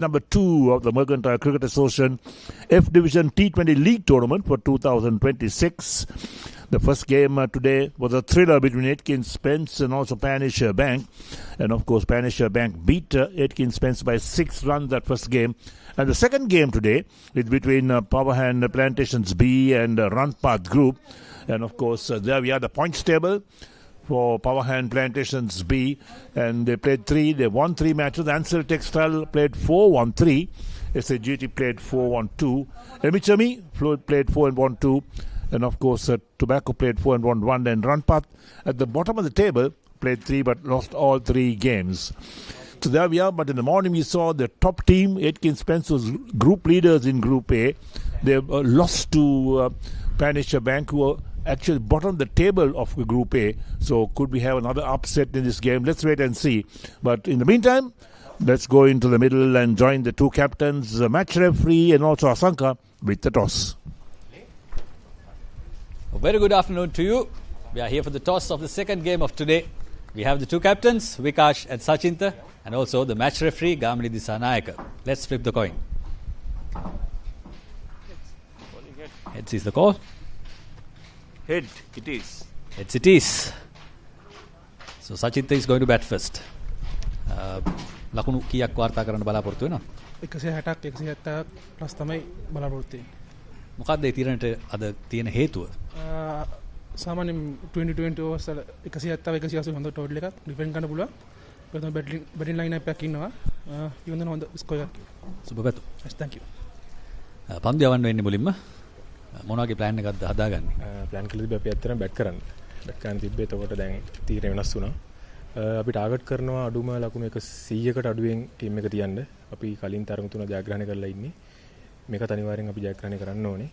number 2 of the Mercantile Cricket Association F Division T20 League Tournament for 2026. The first game today was a thriller between Aitken Spence and also Panisher Bank. And of course, Panisher Bank beat Aitken Spence by 6 runs that first game. And the second game today is between Powerhand Plantations B and Ranpath Group. And of course, there we are, the points table for Powerhand Plantations B. And they played 3, they won 3 matches. Ansel Textile played 4-1-3. SAGT played 4-1-2. Emichami played 4-1-2. And of course, Tobacco played 4-1-1. And Ranpath at the bottom of the table played 3 but lost all 3 games. So there we are. But in the morning we saw the top team, Aitken Spence, was group leaders in Group A. They lost to Panisher Bank, who were actually bottom of the table of Group A. So could we have another upset in this game? Let's wait and see. But in the meantime, let's go into the middle and join the 2 captains, the match referee and also Asanka with the toss. A very good afternoon to you. We are here for the toss of the second game of today. We have the 2 captains, Vikash and Sachinta, and also the match referee, Gamini Disanayaka. Let's flip the coin. Heads is the call. Head it is. Heads it is. So Sachinta is going to bat first. ලකුණු කීයක් වාර්තා කරන්න බලාපොරොත්තු වෙනවා? 160ක් 170ක් plus තමයි බලාපොරොත්තු වෙන්නේ. මොකක්ද ඒ තීරණයට අද තියෙන හේතුව? සාමාන්‍යයෙන් 2020 overs වල 170 180 හොඳ ටෝටල් එකක් ඩිෆෙන්ඩ් කරන්න පුළුවන්. ඒක තමයි බැටින් ලයින් අප් එකක් ඉන්නවා. ඊවන හොඳ ස්කෝර් එකක්. සුබපැතු. yes thank you. පන්දු යවන්න වෙන්නේ මුලින්ම මොන වගේ ප්ලෑන් එකක්ද හදාගන්නේ? ප්ලෑන් කළේ අපි ඇත්තටම බැට් කරන්න. බැට් කරන්න තිබ්බේ එතකොට දැන් තීරණය වෙනස් වුණා. අපි ටාගට් කරනවා අඩුම ලකුණු 100කට අඩුවෙන් ටීම් එක තියන්න. අපි කලින් තරඟ 3 ජයග්‍රහණය කරලා ඉන්නේ. මේකත් අනිවාර්යෙන් අපි ජයග්‍රහණය කරන්න ඕනේ.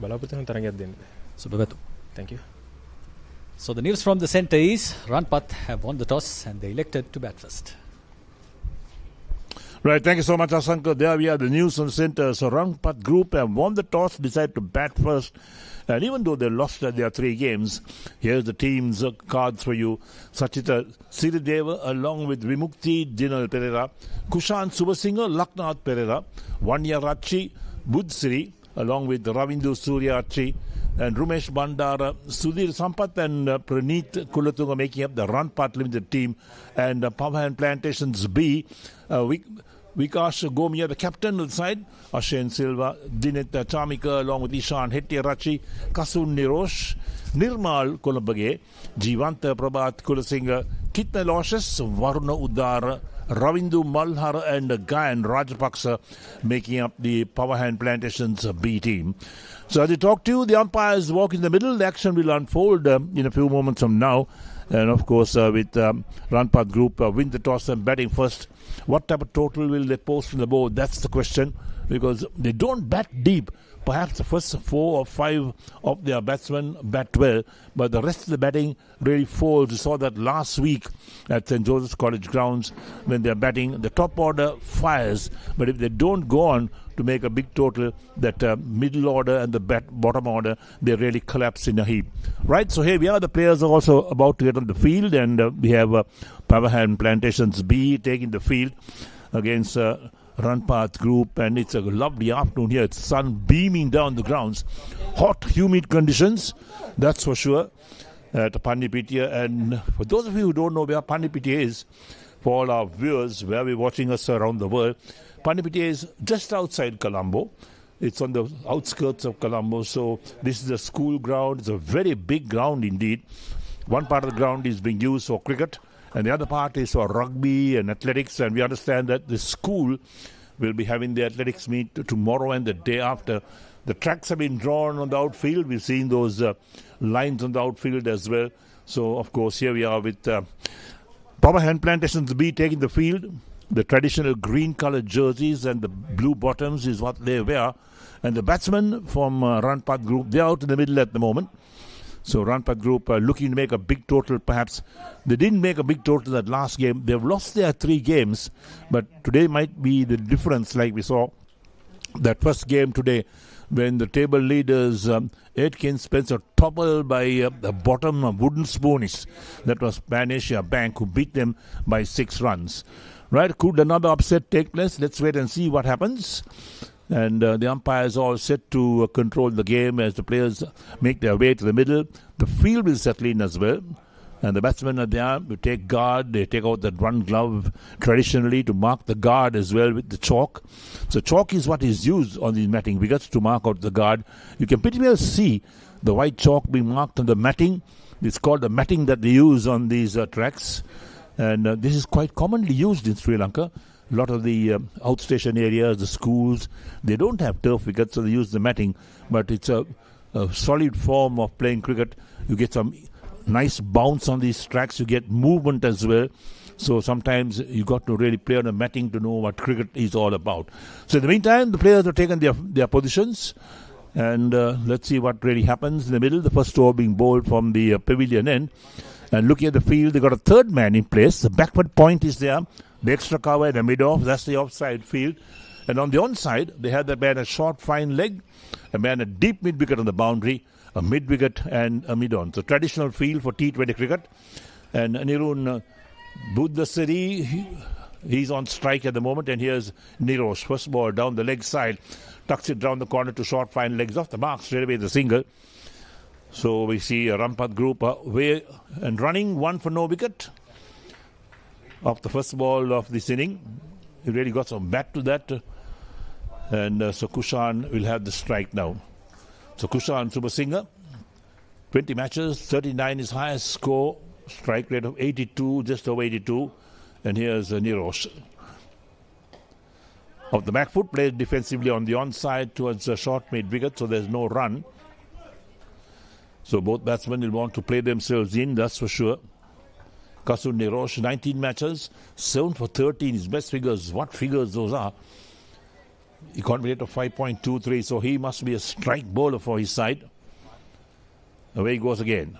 බලාපොරොත්තු වෙන තරඟයක් දෙන්න. සුබපැතු. Thank you. So the news from the centre is Ranpath have won the toss and they elected to bat first. Right, thank you so much, Asanka. There we are, the news from the centre. So Ranpath Group have won the toss, decided to bat first. And even though they lost their 3 games, here's the team's cards for you. Sachita Sirideva along with Vimukti Dinal Pereira, Kushan Subasinghe, Laknath Pereira, Vanya Rachi, Budsiri, along with Ravindu Suryachi, and Rumesh Bandara, Sudhir Sampath and Praneeth Kulatunga making up the Ranpath Limited team. And Powerhand Plantations B, Vikash Gomia, the captain of the side, Ashen Silva, Dinit Chamika, along with Ishan Hettiarachi, Kasun Nirosh, Nirmal Kolambage, Jivanta Prabhat Kulasinghe, Kitna Loshes, Varuna Udara, Ravindu Malhar and Gayan Rajapaksa making up the Powerhand Plantations B team. So as I talk to you, the umpires walk in the middle. The action will unfold in a few moments from now. And of course, with Ranpath Group win the toss and batting first, what type of total will they post on the board? That's the question, because they don't bat deep. Perhaps the first 4 or 5 of their batsmen bat well, but the rest of the batting really falls. We saw that last week at St. Joseph's College grounds when they're batting. The top order fires, but if they don't go on to make a big total, that middle order and the bottom order, they really collapse in a heap. Right, so here we are. The players are also about to get on the field, and we have Powerhand Plantations B taking the field against Ranpath Group, and it's a lovely afternoon here. It's sun beaming down the grounds. Hot, humid conditions, that's for sure, at Pandipitia. And for those of you who don't know where Pandipitia is, for all our viewers, where we're watching us around the world, Pandipitia is just outside Colombo. It's on the outskirts of Colombo. So this is a school ground. It's a very big ground indeed. One part of the ground is being used for cricket, and the other part is for rugby and athletics. And we understand that the school will be having the athletics meet tomorrow and the day after. The tracks have been drawn on the outfield. We've seen those lines on the outfield as well. So, of course, here we are with Powerhand Plantations B taking the field. The traditional green-coloured jerseys and the blue bottoms is what they wear. And the batsmen from Ranpath Group, they're out in the middle at the moment. So Ranpath Group looking to make a big total perhaps. They didn't make a big total that last game. They've lost their 3 games, but today might be the difference, like we saw that first game today when the table leaders, Aitken Spence, are toppled by the bottom wooden spoonies. That was Panisher Bank, who beat them by 6 runs. Right, could another upset take place? Let's wait and see what happens. And the umpires all set to control the game as the players make their way to the middle. The field will settle in as well. And the batsmen are there to take guard. They take out the run glove traditionally to mark the guard as well with the chalk. So chalk is what is used on these matting wickets to mark out the guard. You can pretty well see the white chalk being marked on the matting. It's called the matting that they use on these tracks. And this is quite commonly used in Sri Lanka. A lot of the outstation areas, the schools, they don't have turf wickets, so they use the matting. But it's a solid form of playing cricket. You get some nice bounce on these tracks. You get movement as well. So sometimes you got to really play on the matting to know what cricket is all about. So in the meantime, the players have taken their positions. And let's see what really happens in the middle. The first over being bowled from the pavilion end. And looking at the field, they got a third man in place. The backward point is there. The extra cover and the mid-off, that's the offside field. And on the onside, they had the man a short, fine leg, a man a deep mid-wicket on the boundary, a mid-wicket and a mid-on. So traditional field for T20 cricket. And Nirun Buddhasari, he's on strike at the moment. And here's Nirosh, first ball down the leg side. Tucks it down the corner to short, fine legs off the mark, straight away the single. So we see a Ranpath Group away and running, one for no wicket. Off the first ball of this inning. He really got some bat to that. And so Kushan will have the strike now. So Kushan Subasinger, 20 matches, 39 is highest score. Strike rate of 82, just over 82. And here's Nirosh. Off the back foot, played defensively on the onside towards a short mid-wicket, so there's no run. So both batsmen will want to play themselves in, that's for sure. Kasun Nirosh, 19 matches, 7 for 13, his best figures. What figures those are? Economy rate of 5.23, so he must be a strike bowler for his side. Away he goes again.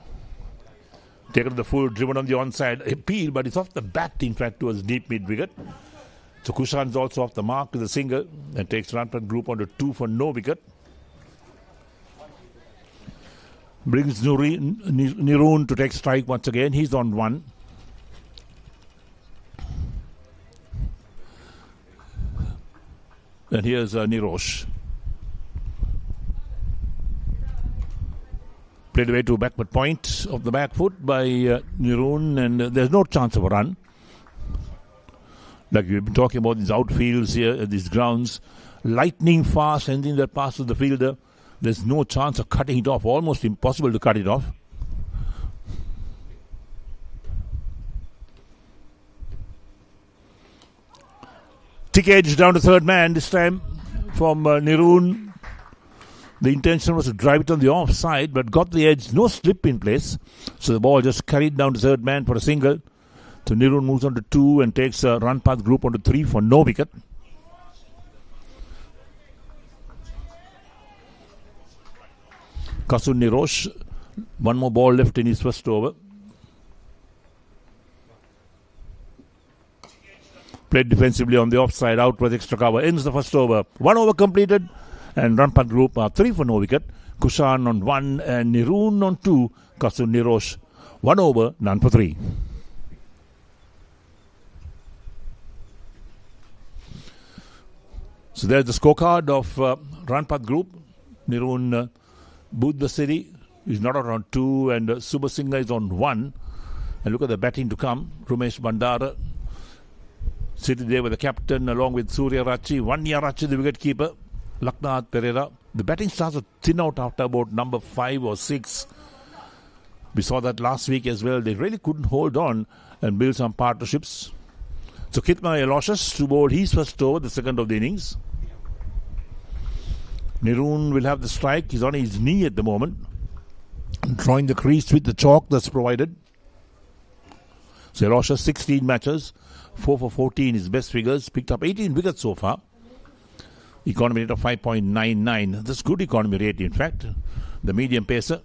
Taken the full, driven on the onside, appeal, but it's off the bat, in fact, towards deep mid-wicket. So Kushan's also off the mark with a single and takes Ranpath Group on to 2 for no wicket. Brings Nirun to take strike once again. He's on 1. And here's Nirosh. Played away to backward point of the back foot by Nirun, and there's no chance of a run. Like we've been talking about these outfields here at these grounds. Lightning fast, anything that passes the fielder, there's no chance of cutting it off. Almost impossible to cut it off. Thick edge down to third man, this time from Nirun. The intention was to drive it on the offside, but got the edge, no slip in place. So the ball just carried down to third man for a single. So Nirun moves on to 2 and takes Ranpath Group on to 3 for no wicket. Kasun Nirosh, one more ball left in his first over. Played defensively on the offside, out with extra cover. Ends the first over. 1 over completed, and Ranpath Group are 3 for no wicket. Kushan on 1 and Nirun on 2. Kasun Nirosh, 1 over, none for 3. So there's the scorecard of Ranpath Group. Nirun Buddhasari is not out on 2, and Subasingha is on 1. And look at the batting to come. Rumesh Bandara sitting there with the captain along with Surya Rachi. Vanya Rachi, the wicketkeeper. Laknath Pereira. The batting starts to thin out after about number 5 or 6. We saw that last week as well. They really couldn't hold on and build some partnerships. So Kitma Aloysius to bowl his first over, the second of the innings. Nirun will have the strike. He's on his knee at the moment, drawing the crease with the chalk that's provided. So Aloysius, 16 matches, 4 for 14, his best figures. Picked up 18 wickets so far. Economy rate of 5.99. That's good economy rate, in fact. The medium pacer.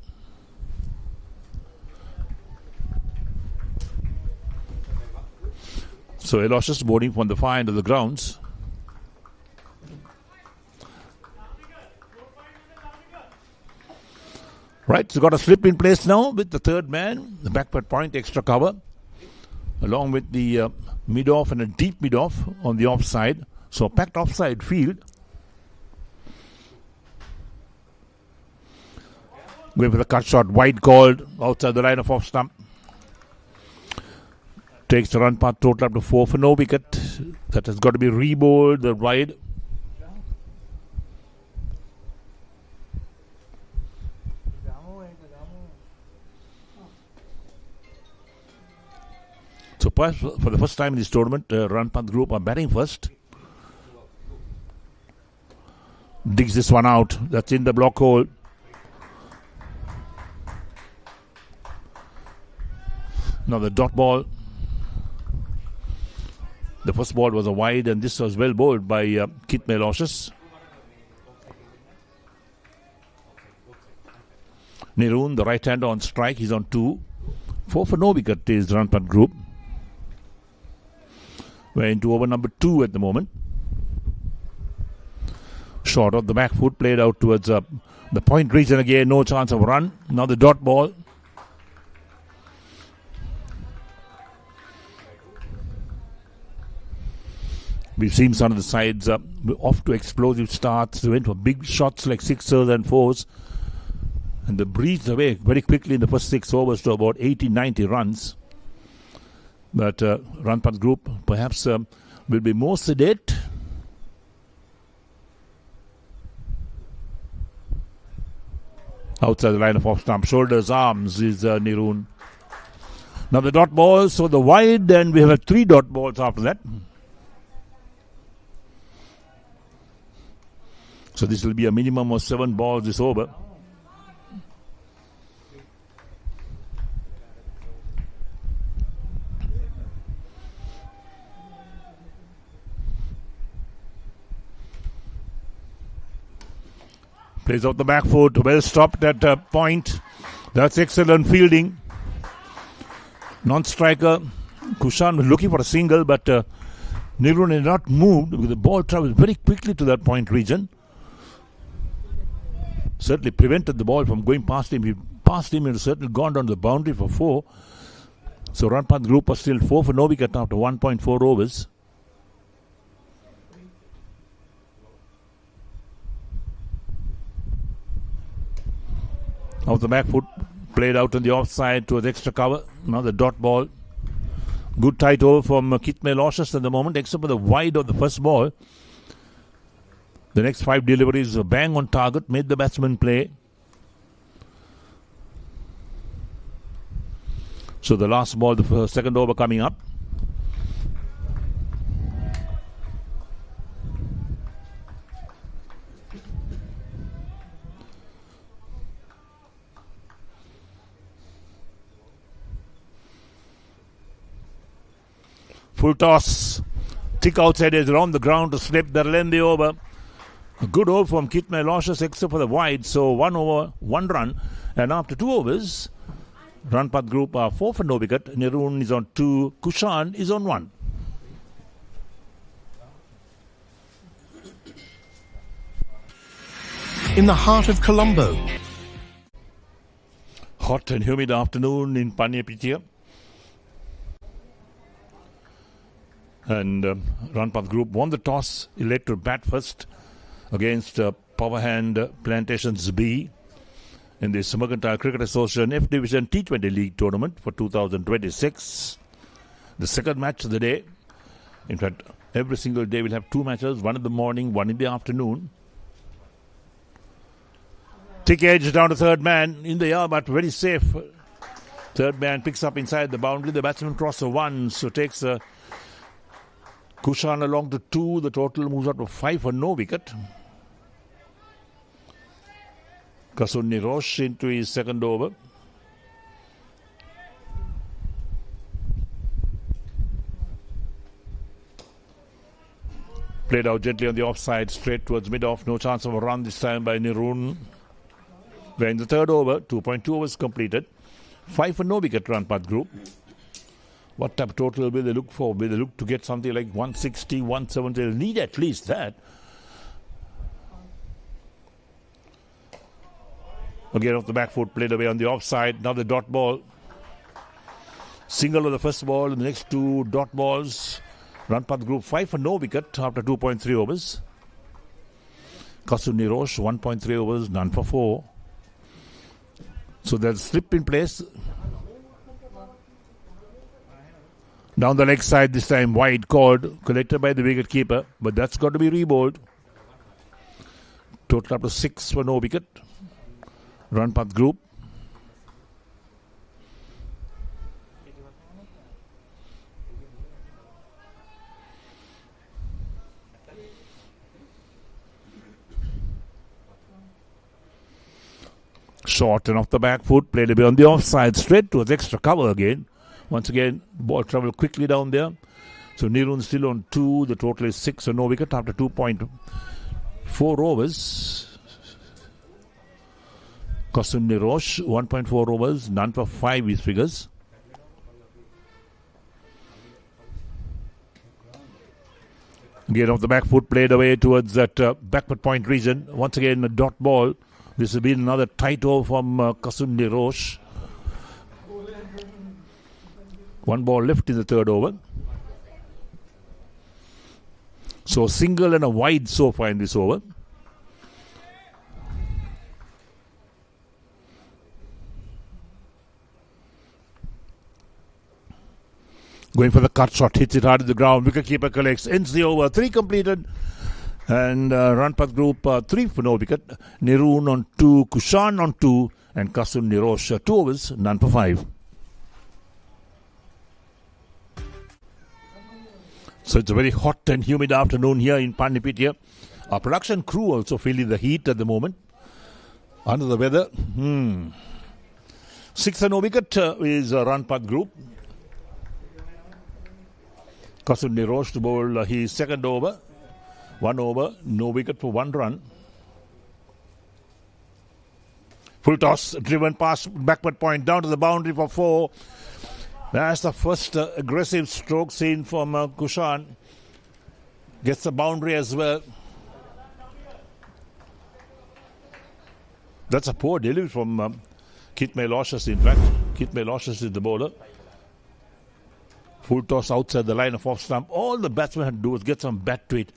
So Aloysius bowling from the far end of the grounds. Right, so got a slip in place now with the third man. The backward point, extra cover. along with the mid-off and a deep mid-off on the offside. So packed offside field. Going for the cut shot, wide called outside the line of off stump. Takes the run path total up to 4 for no wicket. That has got to be re-bowled, the wide. So perhaps for the first time in this tournament, Ranpath Group are batting first. Digs this one out. That's in the block hole. Now the dot ball. The first ball was a wide, and this was well bowled by Kit Melocious. Niroon, the right-hander on strike, he's on 2. 4 for no wicket is Ranpath Group. We're into over number 2 at the moment. Short of the back foot, played out towards the point region again, no chance of run. Now the dot ball. We've seen some of the sides off to explosive starts. They went for big shots like sixers and fours. And they breezed away very quickly in the first 6 overs to about 80-90 runs. But Ranpath Group perhaps will be more sedate. Outside the line of off stump, shoulders, arms is Niroon. Now the dot ball, so the wide, and we have 3 dot balls after that. So this will be a minimum of 7 balls this over. Plays out the back foot, well stopped at point. That's excellent fielding. Non-striker, Kushan was looking for a single, but Niroon had not moved because the ball travelled very quickly to that point region. Certainly prevented the ball from going past him. He passed him and certainly gone down the boundary for 4. So Ranpath Group was still 4 for no wicket after 1.4 overs. Off the back foot, played out on the offside towards extra cover. Now the dot ball. Good tight over from Kit Melocious at the moment, except for the wide of the first ball. The next 5 deliveries were bang on target, made the batsman play. So the last ball, the second over coming up. Full toss. Thick outside edge around the ground to slip the lengthy over. A good over from Kit Melocious except for the wide. So 1 over, 1 run. And after 2 overs, Ranpath Group are 4 for no wicket. Niroon is on 2. Kushan is on 1. In the heart of Colombo. Hot and humid afternoon in Paniapitia. And Ranpath Group won the toss, elected to bat first against Powerhand Plantations B in the Mercantile Cricket Association F Division T20 League Tournament for 2026. The second match of the day. In fact, every single day we'll have 2 matches, 1 in the morning, 1 in the afternoon. Thick edge down to third man in the air, but very safe. Third man picks up inside the boundary. The batsman crosses 1, so takes Kushan along to 2. The total moves up to 5 for no wicket. Kasuni Roche into his second over. Played out gently on the offside, straight towards mid-off. No chance of a run this time by Niroon. We're in the third over. 2.2 overs completed. 5 for no wicket, Ranpath Group. What type of total will they look for? Will they look to get something like 160, 170? They'll need at least that. Again off the back foot, played away on the offside. Now the dot ball. Single on the first ball, and the next two dot balls. Ranpath Group 5 for no wicket after 2.3 overs. Kasuni Roche 1.3 overs, none for 4. So there's a slip in place. Down the leg side this time, wide called, collected by the wicket keeper, but that's got to be rebowled. Total up to 6 for no wicket. Ranpath Group. Short and off the back foot, played a bit on the offside, straight towards extra cover again. Once again, ball travelled quickly down there. So Nirun still on 2. The total is 6 for no wicket after 2.4 overs. Kasum Nirosh 1.4 overs, none for 5 his figures. Again off the back foot, played away towards that backward point region. Once again a dot ball. This has been another tight over from Kasum Nirosh. 1 ball left in the third over. So a single and a wide so far in this over. Going for the cut shot, hits it hard to the ground. Wicketkeeper collects, ends the over. 3 completed. And Ranpath Group 3 for no wicket. Nirun on 2, Kushan on 2, and Kasum Nirosh 2 overs, none for 5. So it's a very hot and humid afternoon here in Pandipitya. Our production crew also feeling the heat at the moment. Under the weather. 6 for no wicket is Ranpath Group. Kasum Nirosh to bowl his second over. 1 over, no wicket for 1 run. Full toss, driven past backward point, down to the boundary for 4. That's the first aggressive stroke seen from Kushan. Gets the boundary as well. That's a poor delivery from Kitme Loshas, in fact. Kitme Loshas is the bowler. Full toss outside the line of off stump. All the batsman had to do was get some bat to it.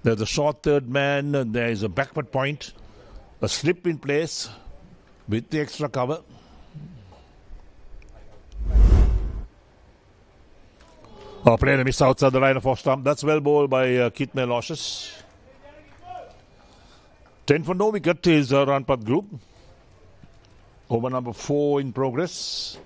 There's a short third man, there is a backward point, a slip in place with the extra cover. Player miss outside the line of off stump. That's well bowled by Kitme Loshas. 10 for no wicket is Ranpath Group. Over number 4 in progress.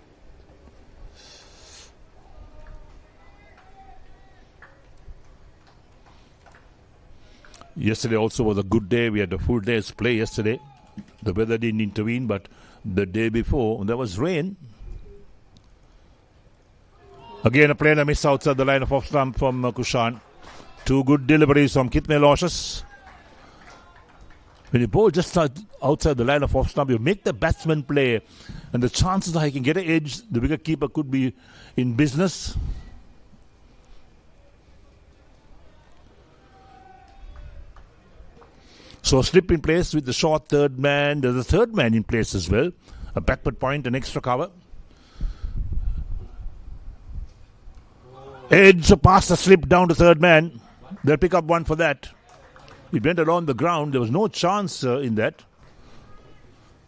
Yesterday also was a good day. We had a full day's play yesterday. The weather didn't intervene, but the day before there was rain. Again a player miss outside the line of off stump from Kushan. 2 good deliveries from Kitme Loshas. When you bowl just outside the line of off stump, you make the batsman play, and the chances that he can get an edge, the wicket keeper could be in business. So a slip in place with the short third man. There's a third man in place as well. A backward point, an extra cover. Edge past the slip down to third man. They'll pick up 1 for that. It went along the ground. There was no chance in that.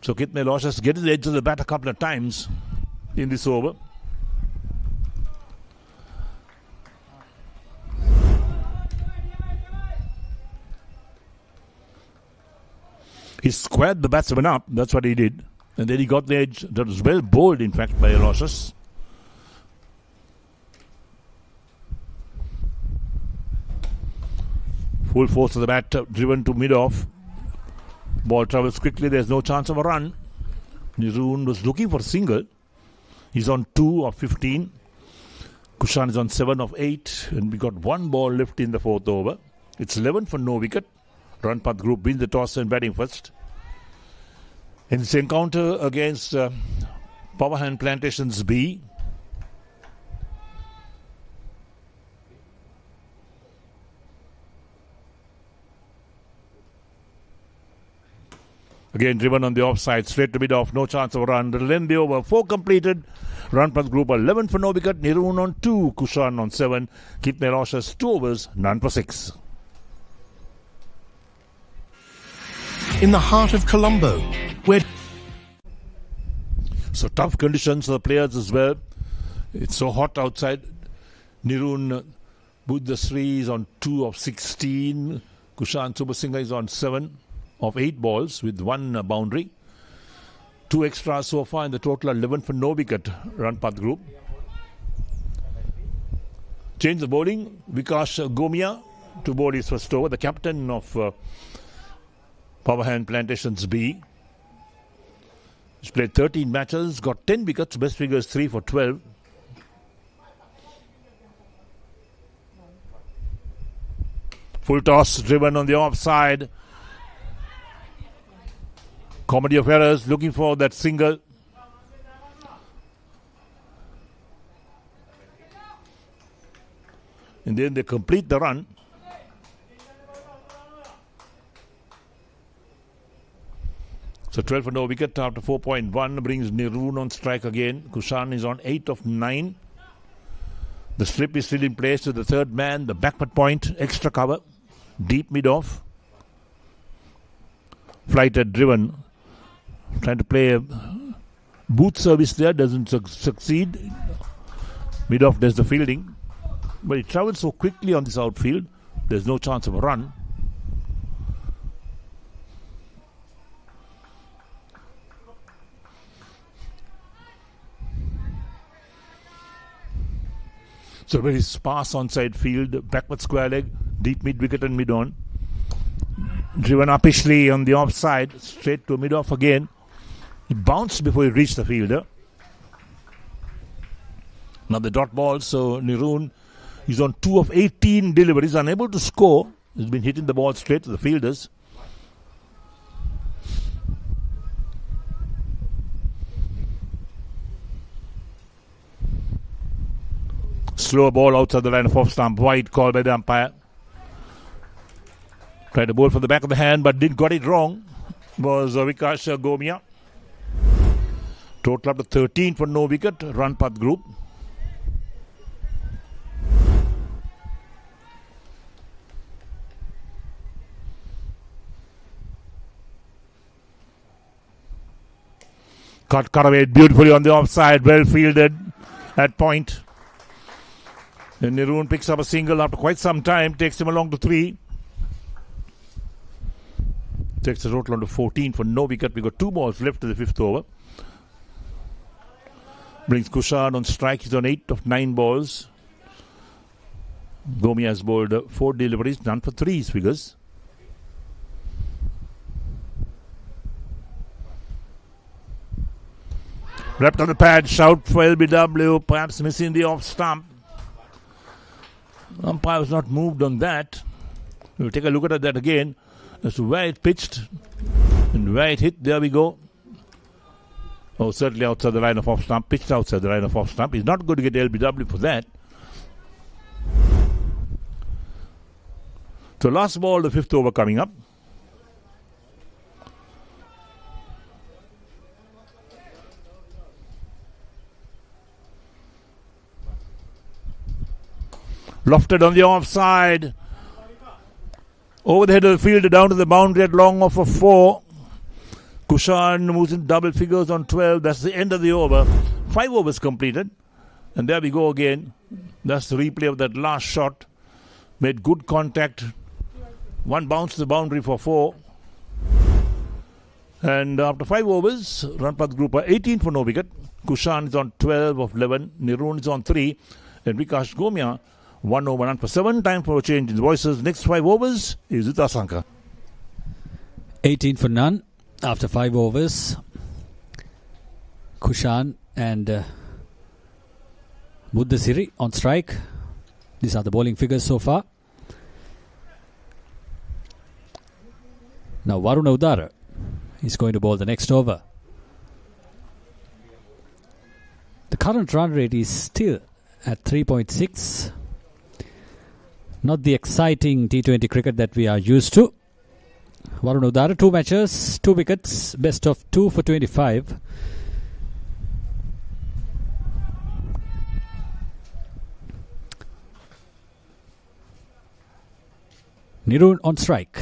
So Kitme Loshas gets the edge of the bat a couple of times in this over. He squared the batsman up. That's what he did. And then he got the edge. That was well bowled, in fact, by Loshas. Full force of the bat, driven to mid-off. Ball travels quickly. There's no chance of a run. Nirun was looking for a single. He's on 2 of 15. Kushan is on 7 of 8. And we got 1 ball left in the 4th over. It's 11 for no wicket. Ranpath Group wins the toss and batting first. In this encounter against Powerhand Plantations B. Again driven on the offside, straight to mid-off, no chance of a run. They'll end the over. 4 completed. Ranpath Group 11 for no wicket, Nirun on 2, Kushan on 7, Kit Melosha's 2 overs, none for 6. In the heart of Colombo, where So tough conditions for the players as well. It's so hot outside. Nirun Buddhasri is on 2 of 16. Kushan Subasinghe is on 7 of 8 balls with 1 boundary. 2 extras so far in the total 11 for no wicket, Ranpath Group. Change the bowling. Vikash Gomia to bowl his first over. The captain of Powerhand Plantations B. He's played 13 matches, got 10 wickets, best figures 3 for 12. Full toss driven on the offside. Comedy of errors, looking for that single. And then they complete the run. So 12 for no wicket after 4.1 brings Nirun on strike again. Kushan is on 8 of 9. The slip is still in place to the third man. The backward point, extra cover. Deep mid-off. Flighted driven. Trying to play a boot service there. Doesn't succeed. Mid-off does the fielding. But he travels so quickly on this outfield. There's no chance of a run. So very sparse onside field, backward square leg, deep mid wicket and mid on. Driven uppishly on the offside, straight to mid off again. He bounced before he reached the fielder. Now the dot ball, so Nirun is on 2 of 18 deliveries, unable to score. He's been hitting the ball straight to the fielders. Slow ball outside the line of off stump. Wide call by the umpire. Tried to bowl from the back of the hand but didn't got it wrong. Was Vikash Gomia. Total up to 13 for no wicket. Ranpath Group. Cut away beautifully on the offside. Well fielded at point. And Nirun picks up a single after quite some time, takes him along to 3. Takes the total on to 14 for no wicket. We've got 2 balls left to the 5th over. Brings Kushan on strike. He's on 8 of 9 balls. Gomi has bowled 4 deliveries, none for 3 his figures. Wrapped on the pad, shout for LBW, perhaps missing the off stump. Umpire was not moved on that. We'll take a look at that again as to where it pitched and where it hit. There we go. Oh, certainly outside the line of off stump. Pitched outside the line of off stump. He's not going to get LBW for that. So last ball, the 5th over coming up. Lofted on the offside. Over the head of the fielder, down to the boundary at long off of 4. Kushan moves in double figures on 12. That's the end of the over. 5 overs completed. And there we go again. That's the replay of that last shot. Made good contact. 1 bounce to the boundary for 4. And after 5 overs, Ranpath Group are 18 for no wicket. Kushan is on 12 of 11. Nirun is on 3. And Vikash Gomia 1 over, none for 7. Time for a change in the voices. Next 5 overs is Itasanka. 18 for none after 5 overs. Kushan and Buddhasiri on strike. These are the bowling figures so far. Now Varuna Udara is going to bowl the next over. The current run rate is still at 3.6. Not the exciting T20 cricket that we are used to. Varuna Udara, 2 matches, 2 wickets, best of 2 for 25. Nirun on strike.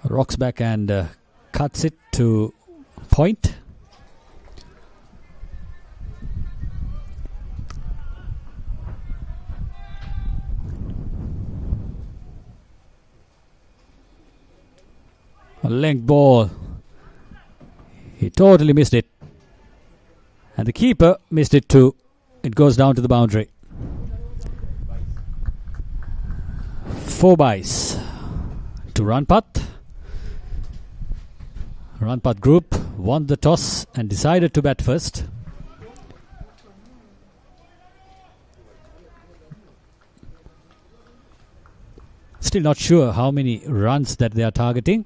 Rocks back and cuts it to point. A length ball. He totally missed it. And the keeper missed it too. It goes down to the boundary. 4 byes to Ranpath. Ranpath Group won the toss and decided to bat first. Still not sure how many runs that they are targeting.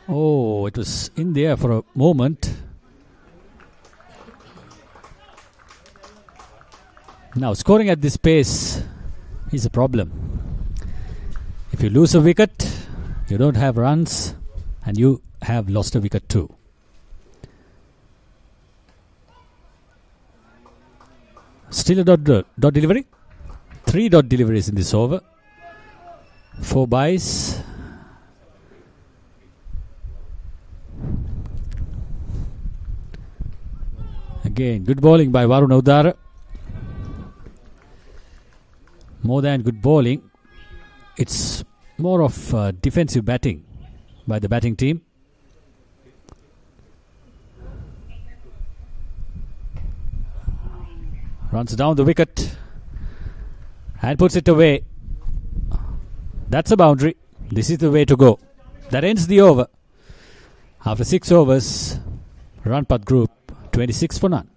Oh, it was in the air for a moment. Now, scoring at this pace is a problem. If you lose a wicket, you don't have runs, and you have lost a wicket too. Still a dot delivery. 3 dot deliveries in this over. 4 byes. Again, good bowling by Varun Udara. More than good bowling, it's more of defensive batting by the batting team. Runs down the wicket and puts it away. That's a boundary. This is the way to go. That ends the over. After 6 overs, Ranpath Group 26 for none.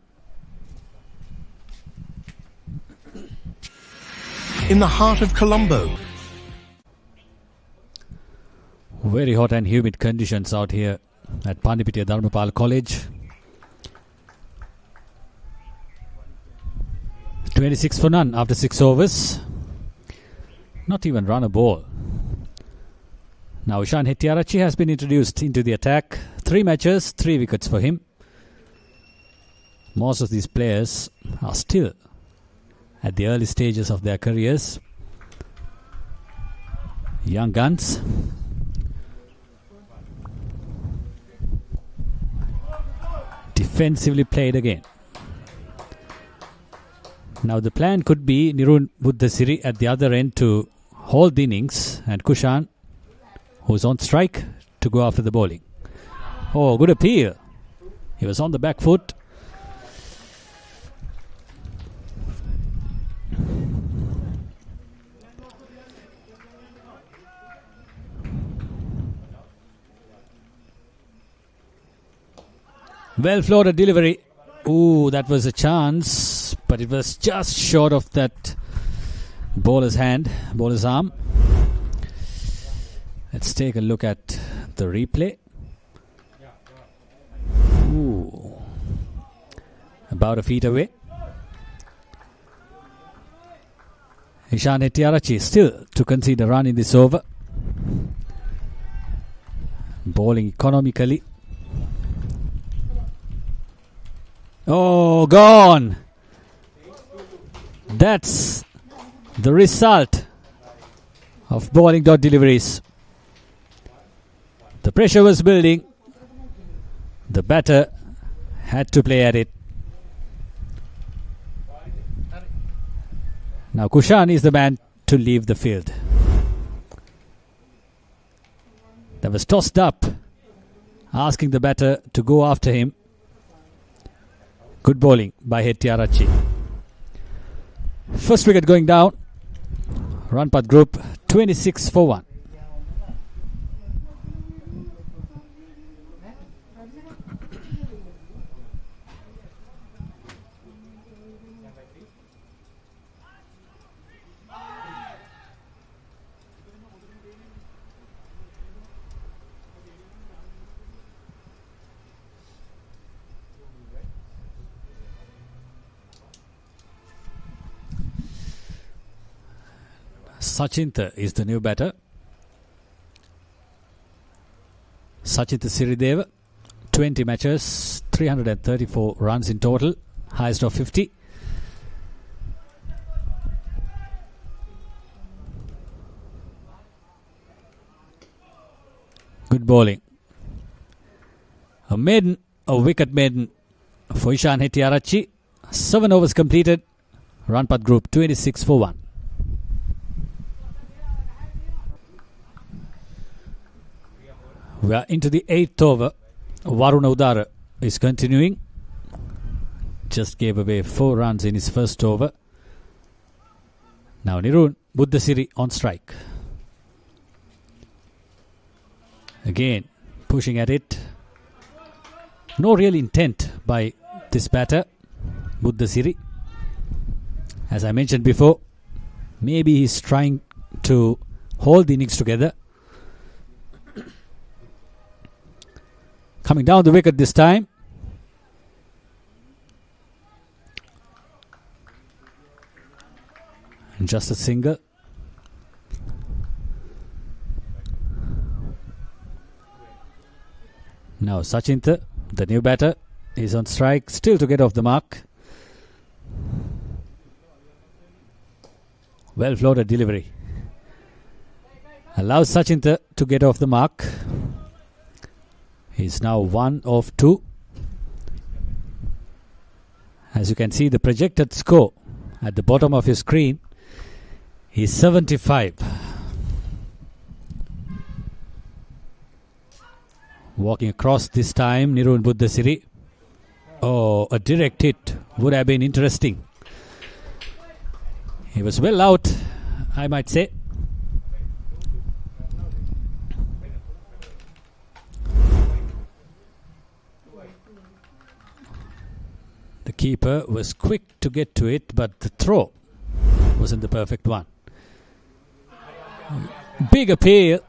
In the heart of Colombo. Very hot and humid conditions out here at Pandipitiya Dharmapal College. 26 for none after 6 overs. Not even run a ball. Now Ishan Hettiarachchi has been introduced into the attack. 3 matches, 3 wickets for him. Most of these players are still at the early stages of their careers. Young guns. Defensively played again. Now the plan could be Nirun Buddhasiri at the other end to hold the innings, and Kushan, who's on strike, to go after the bowling. Oh, good appeal. He was on the back foot. Well floated delivery. Ooh, that was a chance, but it was just short of that bowler's hand, bowler's arm. Let's take a look at the replay. Ooh, about a feet away. Ishan Hettiarachchi still to concede a run in this over. Bowling economically. Oh, gone. That's the result of bowling dot deliveries. The pressure was building. The batter had to play at it. Now Kushan is the man to leave the field. That was tossed up, asking the batter to go after him. Good bowling by Hettiarachchi. First wicket going down. Ranpath Group 26 for 1. Sachinta is the new batter. Sachita Sirideva, 20 matches, 334 runs in total, highest of 50. Good bowling. A wicket maiden for Ishan Hettiarachchi. 7 overs completed. Ranpath Group 26 for 1. We are into the 8th over. Varuna Udara is continuing. Just gave away 4 runs in his first over. Now Nirun Buddhasiri on strike. Again, pushing at it. No real intent by this batter, Buddhasiri. As I mentioned before, maybe he's trying to hold the innings together. Coming down the wicket this time. And just a single. Now Sachinta, the new batter, is on strike, still to get off the mark. Well floated delivery. Allows Sachinta to get off the mark. He's now 1 of 2. As you can see, the projected score at the bottom of your screen is 75. Walking across this time, Nirun Buddhasiri. Oh, a direct hit would have been interesting. He was well out, I might say. The keeper was quick to get to it, but the throw wasn't the perfect one. Big appeal.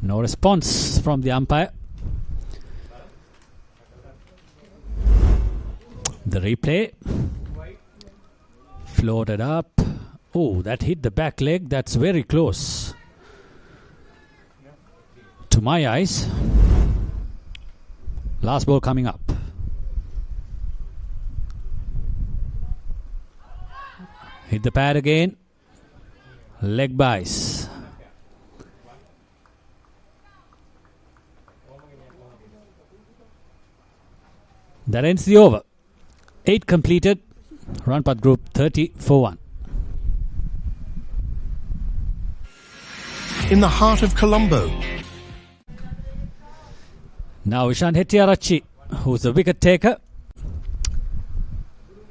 No response from the umpire. The replay. Floated up. Oh, that hit the back leg. That's very close. To my eyes. Last ball coming up. Hit the pad again. Leg byes. That ends the over. 8 completed. Ranpath Group 30 for 1. In the heart of Colombo. Now Ishan Hettiarachchi, who's the wicket taker,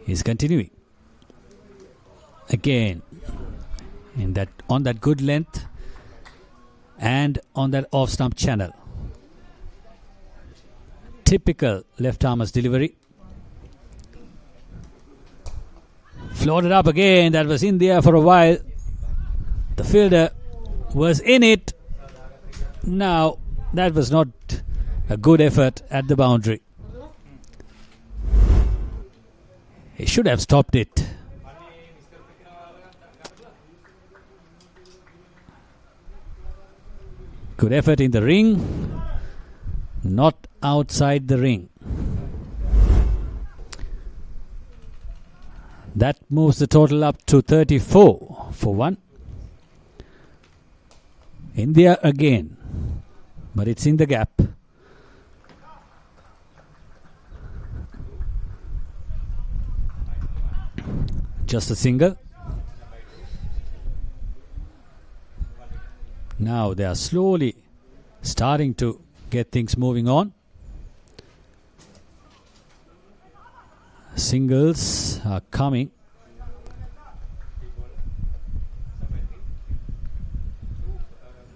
is continuing. Again, on that good length and on that off-stump channel. Typical left-armer's delivery. Floated up again. That was in the air for a while. The fielder was in it. Now, that was not a good effort at the boundary. He should have stopped it. Good effort in the ring. Not outside the ring. That moves the total up to 34 for 1. India again. But it's in the gap. Just a single. Now they are slowly starting to get things moving on. Singles are coming.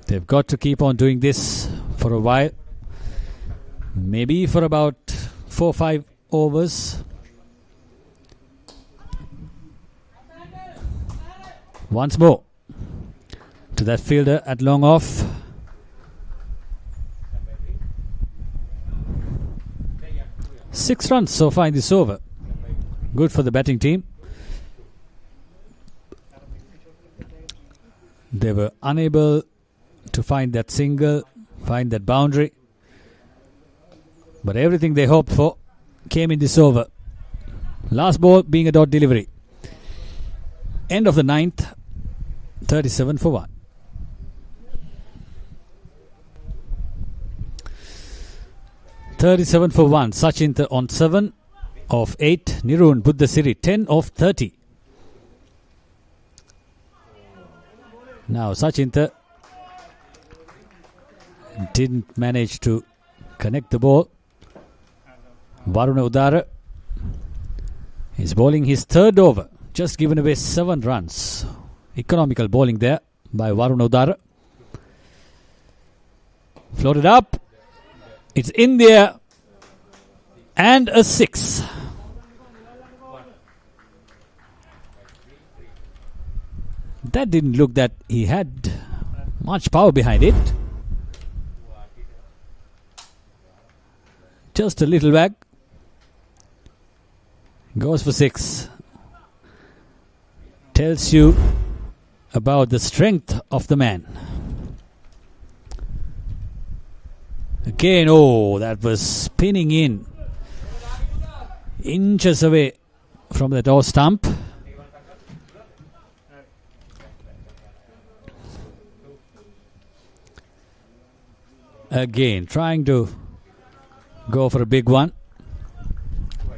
They've got to keep on doing this for a while. Maybe for about 4-5 overs. Once more to that fielder at long off. Six runs so far in this over. Good for the batting team. They were unable to find that single, find that boundary. But everything they hoped for came in this over. Last ball being a dot delivery. End of the ninth, 37 for 1. Sachin on 7 of 8. Nirun Buddhasiri 10 of 30. Now Sachin didn't manage to connect the ball. Varuna Udara is bowling his third over. Just given away 7 runs. Economical bowling there by Varuna Udara. Floated up. It's in there. And a 6. That didn't look that he had much power behind it. Just a little whack. Goes for 6. Tells you about the strength of the man. Again, that was spinning in. Inches away from the door stump. Again, trying to go for a big one.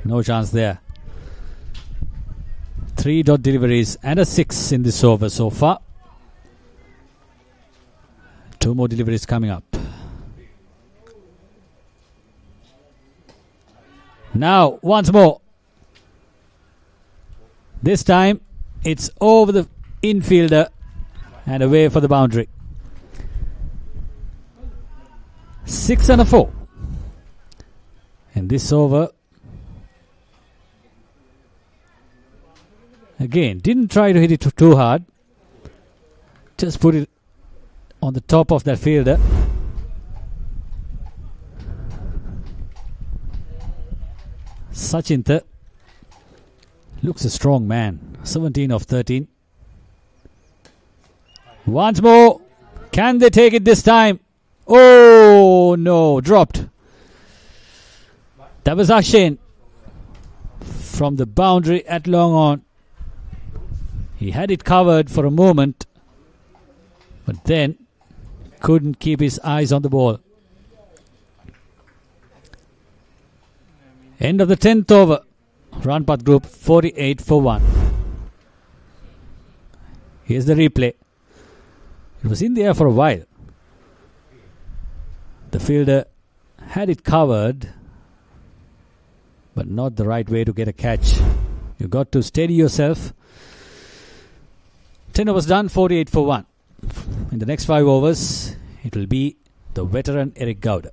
No chance there. 3 dot deliveries and a 6 in this over so far. 2 more deliveries coming up. Now, once more. This time, it's over the infielder and away for the boundary. 6 and a 4. And this over, again, didn't try to hit it too hard. Just put it on the top of that fielder. Sachin looks a strong man. 17 of 13. Once more. Can they take it this time? Oh no, dropped. That was Ashin from the boundary at long on. He had it covered for a moment, but then couldn't keep his eyes on the ball. End of the 10th over. Ranpath Group 48 for 1. Here's the replay. It was in the air for a while. The fielder had it covered, but not the right way to get a catch. You got to steady yourself. 10 overs done, 48 for 1. In the next 5 overs, it will be the veteran Eric Gowda.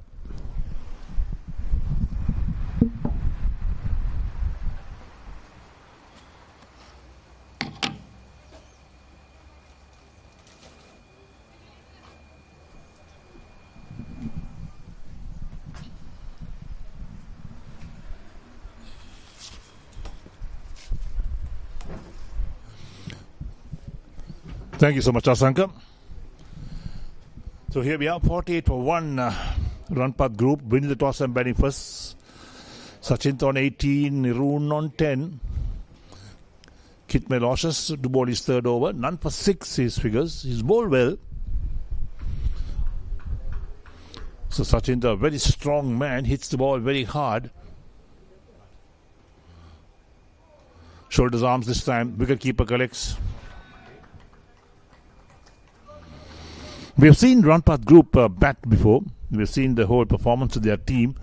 Thank you so much, Asanka. So here we are, 48 for 1. Ranpath Group wins the toss and batting first. Sachin on 18, Nirun on 10. Kit Melocious to bowl his third over. None for 6 his figures. He's bowled well. So Sachin, a very strong man, hits the ball very hard. Shoulders, arms this time. Wicketkeeper collects. We have seen Ranpath Group bat before. We have seen the whole performance of their team.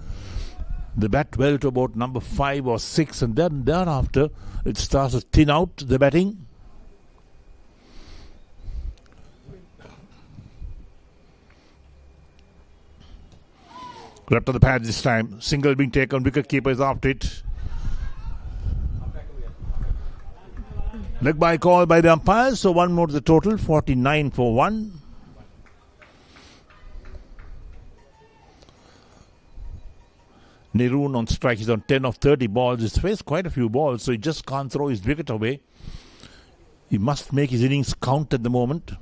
They bat well to about number 5 or 6, and then thereafter it starts to thin out the batting. Left of the pad this time. Single being taken. Wicketkeeper is after it. Leg by call by the umpires. So one more to the total. 49 for 1. Nirun on strike. He's on 10 of 30 balls. He's faced quite a few balls, so he just can't throw his wicket away. He must make his innings count at the moment.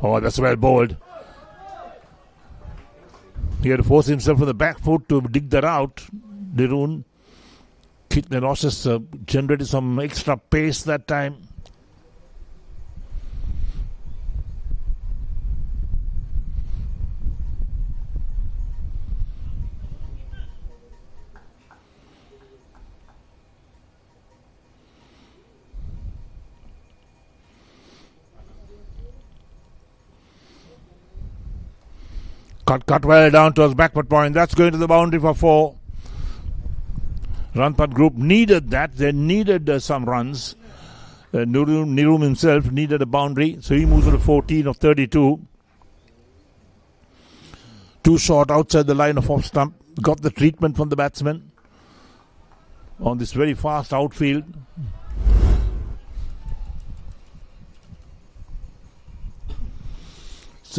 Oh, that's well bowled. He had to force himself on the back foot to dig that out. Nirun. Kidney losses generated some extra pace that time. Cut well down towards backward point. That's going to the boundary for 4. Ranpath Group needed that. They needed some runs. Nirum himself needed a boundary. So he moves to 14 of 32. Too short outside the line of off stump. Got the treatment from the batsman on this very fast outfield.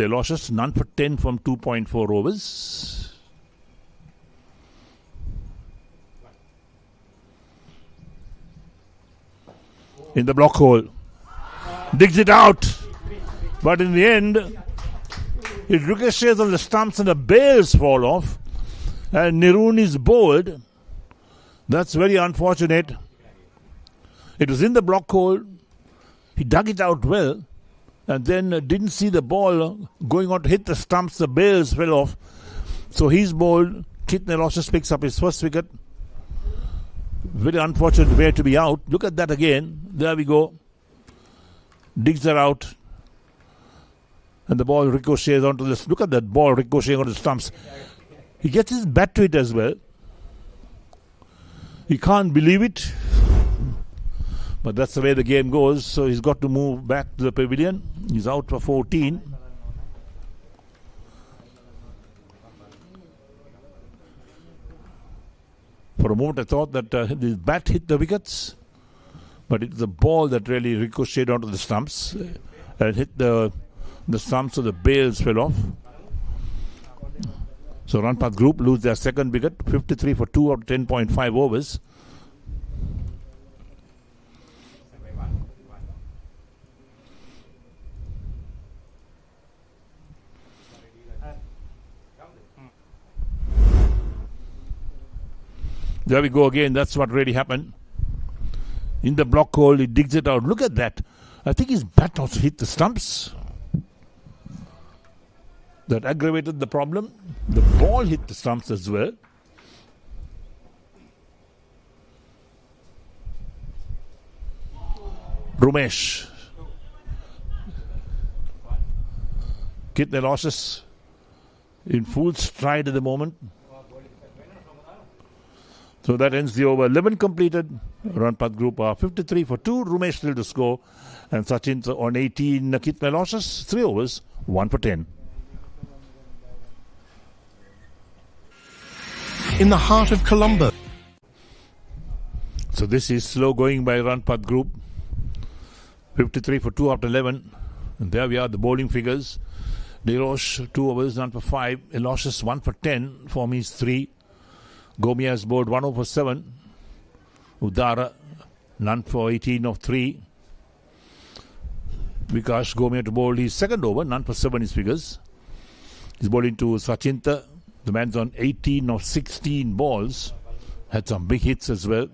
Losses, none for 10 from 2.4 overs. In the block hole. Digs it out. But in the end, it ricochets on the stumps and the bails fall off. And Nirun is bowled. That's very unfortunate. It was in the block hole. He dug it out well. And then didn't see the ball going on to hit the stumps. The bails fell off. So he's bowled. Kidney losses picks up his first wicket. Very unfortunate way to be out. Look at that again. There we go. Digs her out. And the ball ricochets onto this. Look at that ball ricocheting onto the stumps. He gets his bat to it as well. He can't believe it. But that's the way the game goes. So he's got to move back to the pavilion. He's out for 14. For a moment I thought that his bat hit the wickets. But it's the ball that really ricocheted onto the stumps. And hit the stumps, so the bails fell off. So Ranpath Group lose their second wicket. 53 for 2 out of 10.5 overs. There we go again. That's what really happened. In the block hole, he digs it out. Look at that. I think his bat also hit the stumps. That aggravated the problem. The ball hit the stumps as well. Rumesh. Kidney losses in full stride at the moment. So that ends the over. 11 completed. Ranpath Group are 53 for 2. Rumesh still to score. And Sachin on 18 kidney losses. 3 overs. 1 for 10. In the heart of Colombo. So this is slow going by Ranpath Group. 53 for 2 after 11. And there we are, the bowling figures. Nirosh, 2 overs, none for 5. Losses 1 for 10. Form is 3. Gomia has bowled 1 over 7. Udara, none for 18 of 3. Vikash Gomia to bowl his second over, none for 7 his figures. He's bowling to Sachinta. The man's on 18 of 16 balls. Had some big hits as well.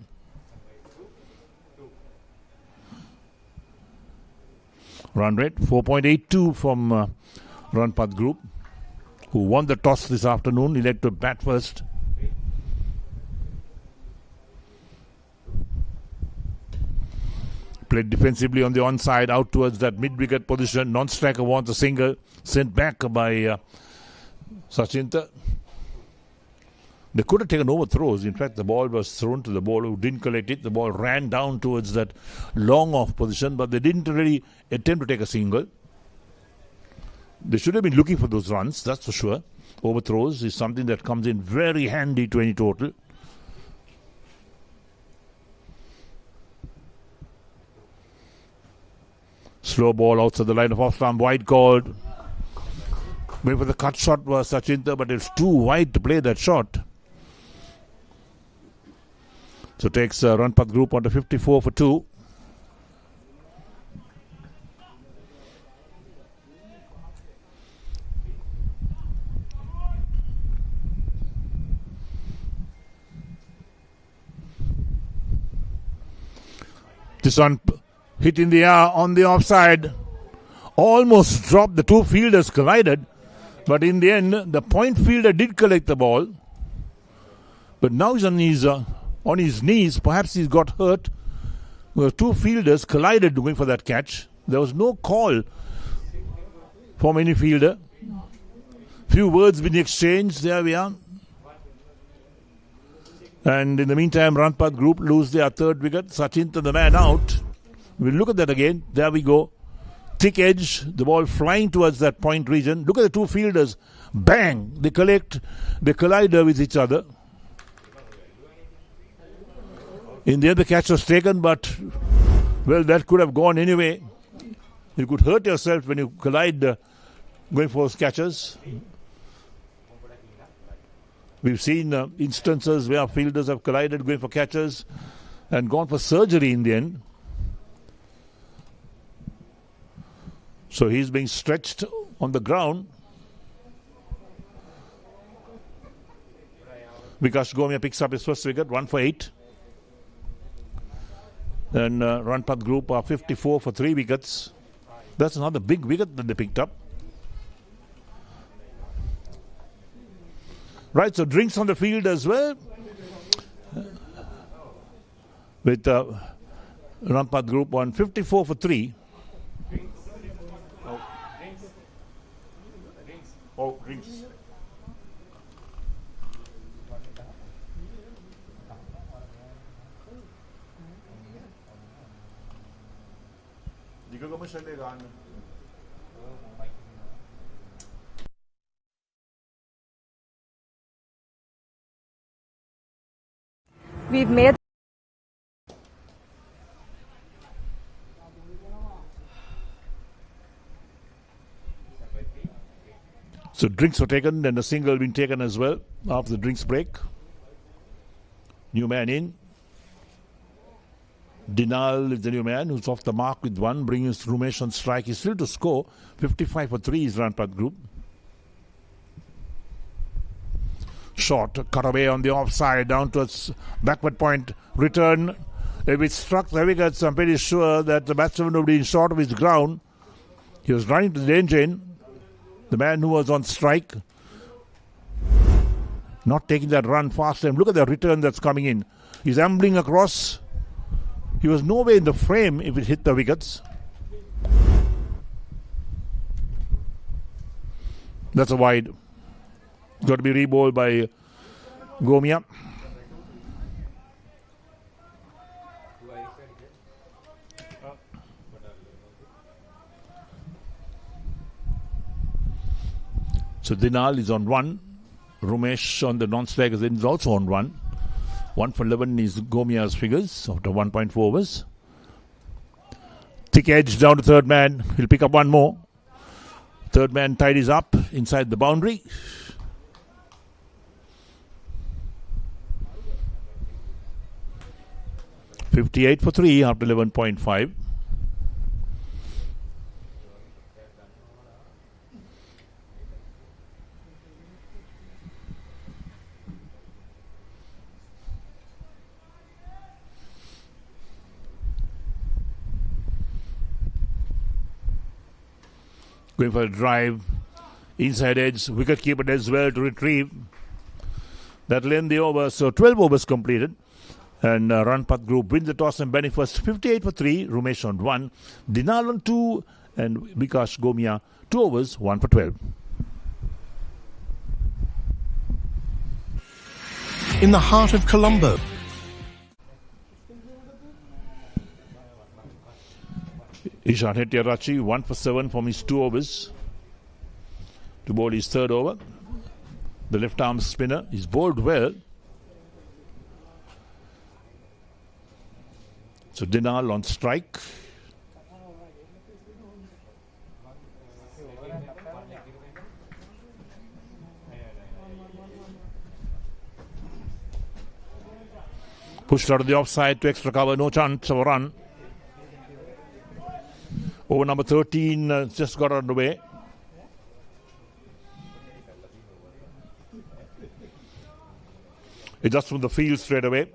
Run rate 4.82 from Ranpath Group, who won the toss this afternoon. He led to bat first. Played defensively on the onside, out towards that mid-wicket position. Non-striker wants a single, sent back by Sachinta. They could have taken overthrows. In fact, the ball was thrown to the bowler who didn't collect it. The ball ran down towards that long-off position, but they didn't really attempt to take a single. They should have been looking for those runs, that's for sure. Overthrows is something that comes in very handy to any total. Slow ball outside the line of off-stump, wide called. Maybe for the cut shot was Sachinta, but it's too wide to play that shot. So takes Ranpath Group on to 54 for 2. This one hit in the air on the offside. Almost dropped. The two fielders collided. But in the end, the point fielder did collect the ball. But now he's on his knees. Perhaps he's got hurt. The two fielders collided going for that catch. There was no call from any fielder. Few words being exchanged. There we are. And in the meantime, Ranpath Group lose their third wicket. Sachinta, the man out. We'll look at that again. There we go. Thick edge. The ball flying towards that point region. Look at the two fielders. Bang! They collide with each other. In the end, the catch was taken, but, well, that could have gone anyway. You could hurt yourself when you collide going for those catches. We've seen instances where fielders have collided going for catches and gone for surgery in the end. So he's being stretched on the ground. Vikas Gomia picks up his first wicket, 1 for 8. And Ranpath Group are 54 for 3 wickets. That's another big wicket that they picked up. Right, so drinks on the field as well. With Ranpath Group on 54 for 3. Oh, drinks. We've made So drinks were taken and a single been taken as well after the drinks break. New man in. Dinal is the new man who's off the mark with 1, bringing Rumesh on strike. He's still to score. 55 for 3 is Ranpath Group. Short, cut away on the offside, down towards backward point. Return. If it struck the wickets, I'm pretty sure that the batsman would be in short of his ground. He was running to the danger end. The man who was on strike, not taking that run fast. And look at the return that's coming in. He's ambling across. He was nowhere in the frame if it hit the wickets. That's a wide. Got to be rebowled by Gomia. So Dinal is on 1. Rumesh on the non-strikers is also on 1. 1 for 11 is Gomia's figures after 1.4 overs. Thick edge down to third man. He'll pick up 1 more. Third man tidies up inside the boundary. .58 for 3 after 11.5. Going for a drive, inside edge, wicket keeper does well to retrieve. That'll end the over. So 12 overs completed. And Ranpath Group wins the toss and batting first. 58 for 3, Rumesh on 1, Dinal on 2, and Vikas Gomia 2 overs, 1 for 12. In the heart of Colombo. Ishan Hettiarachi 1 for 7 from his 2 overs to bowl his 3rd over. The left arm spinner is bowled well. So Dinal on strike. Pushed out of the offside to extra cover, no chance of a run. Over number 13 just got underway. It just from the field straight away.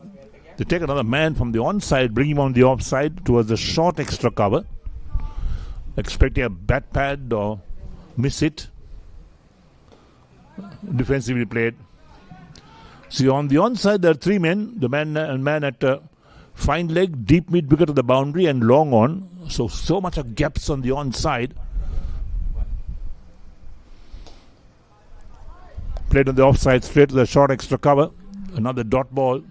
They take another man from the onside, bring him on the offside towards the short extra cover. Expecting a bat pad or miss it. Defensively played. See, on the onside there are three men. The man at fine leg, deep mid wicket of the boundary and long on. So much of gaps on the onside. Played on the offside straight to the short extra cover. Another dot ball.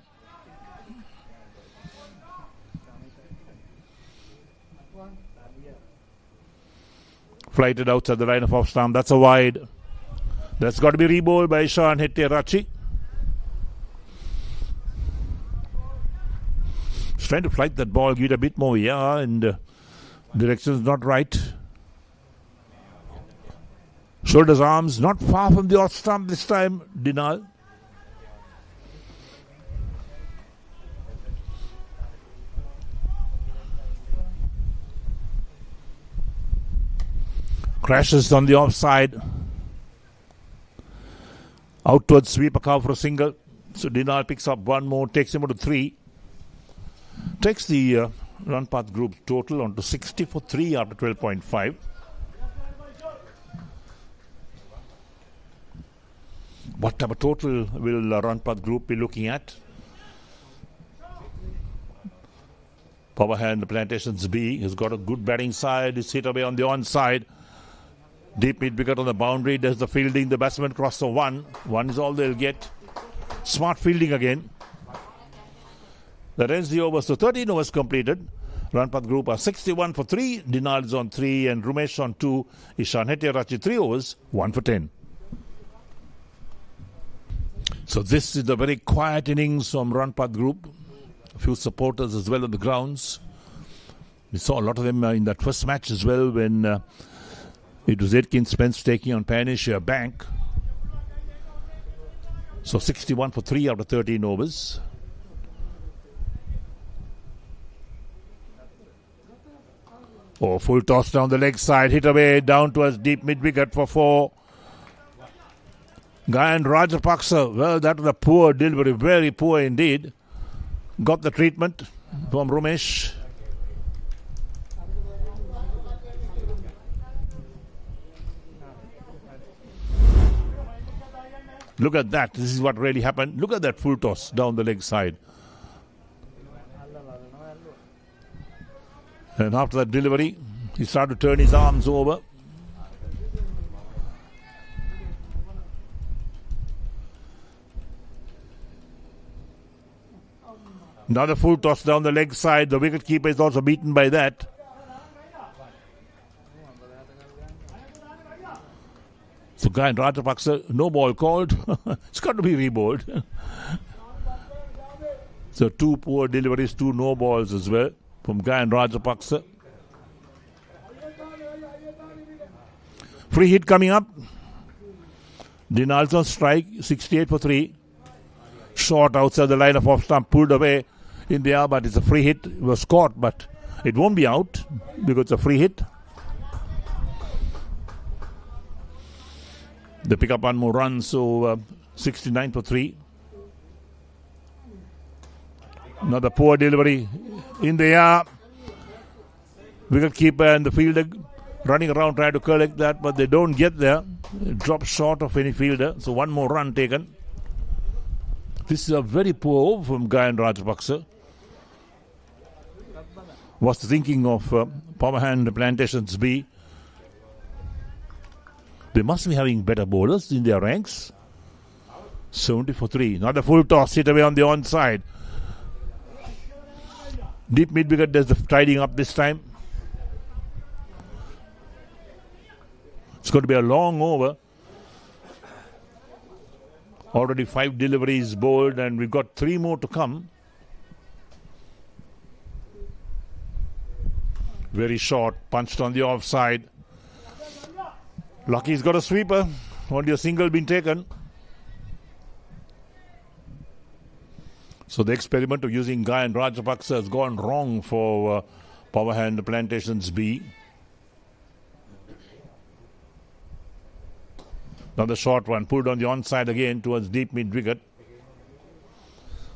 Flighted outside the line of off stump. That's a wide. That's got to be rebowled by T20-OVER. He's trying to flight that ball, give it a bit more and direction is not right. Shoulders, arms, not far from the off stump this time, Dinal. Crashes on the offside. Out towards sweeper cover for a single. So Dinal picks up one more, takes him to 3. Takes the Ranpath Group total on to 60 for 3 after 12.5. What type of total will Ranpath Group be looking at? Powerhand Plantations B has got a good batting side. It's hit away on the onside. Deep mid wicket on the boundary. There's the fielding. The batsman cross the 1. 1 is all they'll get. Smart fielding again. That ends the overs. So 13 overs completed. Ranpath Group are 61 for 3. Dinal is on 3 and Rumesh on 2. T20-OVER 3 overs, 1 for 10. So this is the very quiet innings from Ranpath Group. A few supporters as well on the grounds. We saw a lot of them in that first match as well when it was Aitken Spence taking on Pioneer Bank. So 61 for 3 out of 13 overs. Oh, full toss down the leg side, hit away down towards deep mid wicket for 4. Gayan Rajapaksa, well, that was a poor delivery, very poor indeed. Got the treatment from Rumesh. Look at that. This is what really happened. Look at that full toss down the leg side. And after that delivery, he started to turn his arms over. Another full toss down the leg side. The wicket keeper is also beaten by that. So Gayan Rajapaksa, no ball called. It's got to be rebowled. So 2 poor deliveries, 2 no balls as well from Gayan Rajapaksa. Free hit coming up. Dinal's on strike, 68 for 3. Short outside the line of off stump, pulled away in the air, but it's a free hit. It was caught, but it won't be out because it's a free hit. They pick up 1 more run, so 69 for 3. Another poor delivery in the air. Wicket keeper and the fielder running around trying to collect that, but they don't get there. It drops short of any fielder, so 1 more run taken. This is a very poor over from Gayan Rajapaksa. Was thinking of Powerhand Plantations B. They must be having better bowlers in their ranks. 70 for 3. Another full toss, hit away on the onside. Deep mid wicket, there's the tidying up this time. It's going to be a long over. Already 5 deliveries bowled and we've got 3 more to come. Very short, punched on the offside. Lucky's got a sweeper. Only a single been taken. So the experiment of using Gayan Rajapaksa has gone wrong for Powerhand Plantations B. Another short one pulled on the onside again towards deep mid wicket.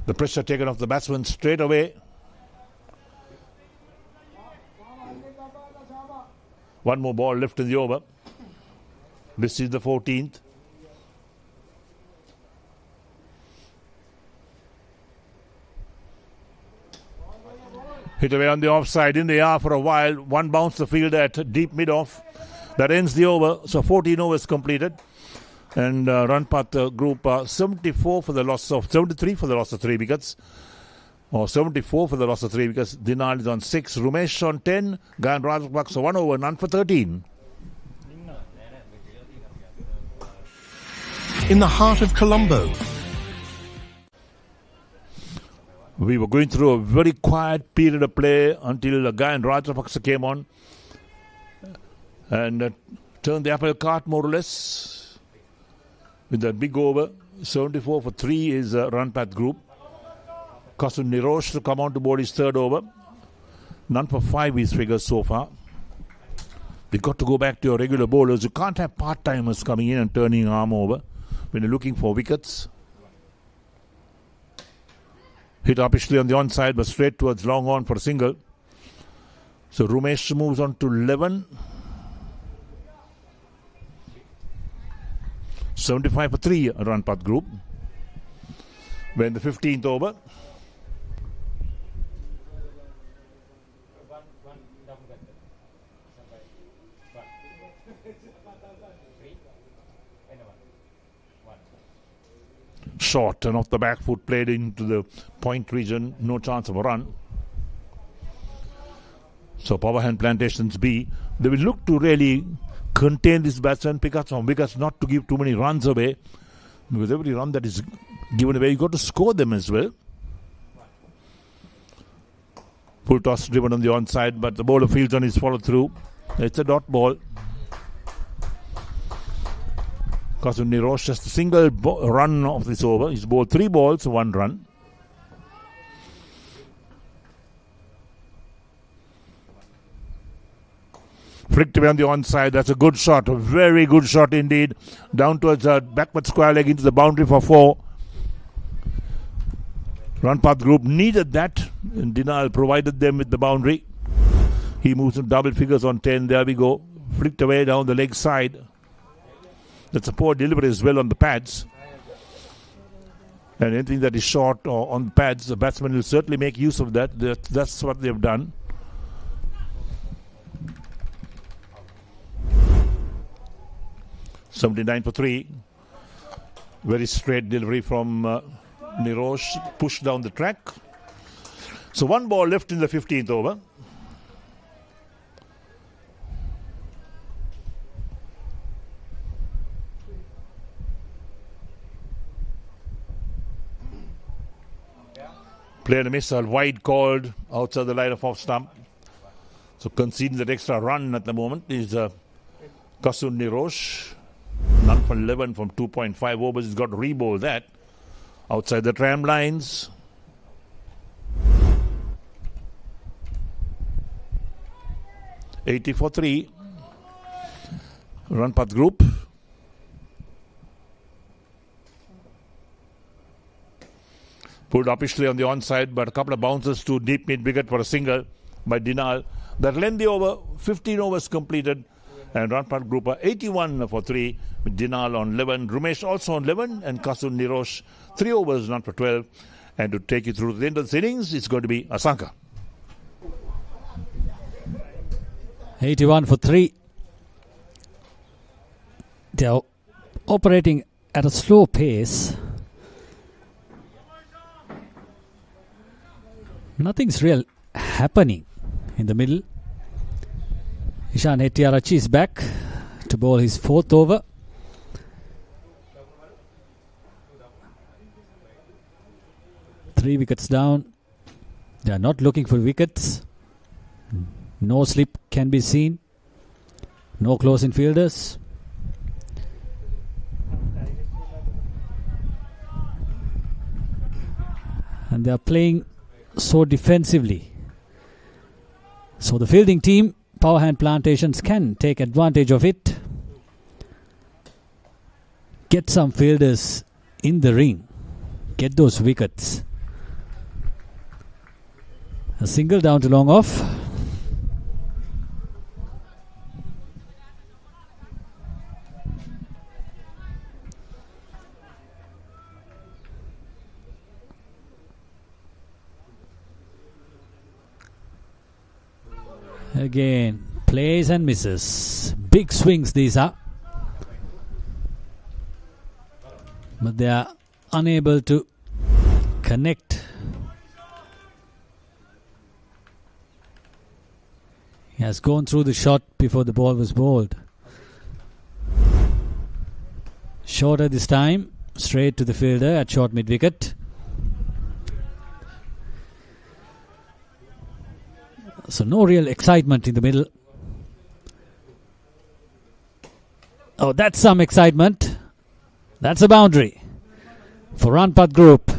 The pressure taken off the batsman straight away. One more ball left in the over. This is the 14th. Hit away on the offside, in the air for a while. One bounce the field at deep mid-off. That ends the over. So 14 overs completed. And Ranpath Group 74 for the loss of 73 for the loss of 3 wickets. Or 74 for the loss of 3 wickets. Dinal is on 6. Rumesh on 10. Gayan Rajapaksa 1 over, none for 13. In the heart of Colombo. We were going through a very quiet period of play until Gayan Rajapaksa came on and turned the apple cart more or less with that big over. 74 for 3 is Ranpath Group. Kasun Nirosh to come on to board his third over. None for 5 his figures so far. You've got to go back to your regular bowlers. You can't have part-timers coming in and turning arm over when you're looking for wickets. Hit upishly on the onside, but straight towards long on for a single. So Rumesh moves on to 11. 75 for 3, Ranpath Group. We're in the 15th over. Short and off the back foot, played into the point region, no chance of a run. So Powerhand Plantations B, they will look to really contain this batsman, pick up some wickets, not to give too many runs away, because every run that is given away, you got to score them as well. Full toss driven on the onside, but the bowler fields on his follow through. It's a dot ball. Kasun Nirosh just a single run of this over. He's bowled 3 balls, 1 run. Flicked away on the onside. That's a good shot. A very good shot indeed. Down towards the backward square leg into the boundary for 4. Ranpath Group needed that. And Dinal provided them with the boundary. He moves in double figures on 10. There we go. Flicked away down the leg side. That's a poor delivery as well on the pads. And anything that is short or on the pads, the batsman will certainly make use of that. That's what they've done. $79 for 3. Very straight delivery from Nirosh. Pushed down the track. So 1 ball left in the 15th over. Played a miss, a wide called outside the line of off stump. So conceding that extra run at the moment is Kasun Nirosh. None for 11 from 2.5 overs. He's got to re-bowl that. Outside the tram lines. $80 for 3. Ranpath Group. Pulled upishly on the onside, but a couple of bounces to deep mid-wicket for a single by Dinal. That length the over, 15 overs completed. And Ranpath Group are 81 for 3 with Dinal on 11. Rumesh also on 11 and Kasun Nirosh 3 overs, not for 12. And to take you through to the end of the innings, it's going to be Asanka. 81 for 3. They are operating at a slow pace. Nothing's real happening in the middle. Ishan Hettiarachi is back to bowl his 4th over. Three wickets down. They are not looking for wickets. No slip can be seen. No close infielders. And they are playing so defensively. So the fielding team, Powerhand Plantations, can take advantage of it. Get some fielders in the ring. Get those wickets. A single down to long off. Again, plays and misses. Big swings these are. But they are unable to connect. He has gone through the shot before the ball was bowled. Shorter this time, straight to the fielder at short mid wicket. So no real excitement in the middle. Oh, that's some excitement. That's a boundary for Ranpath Group.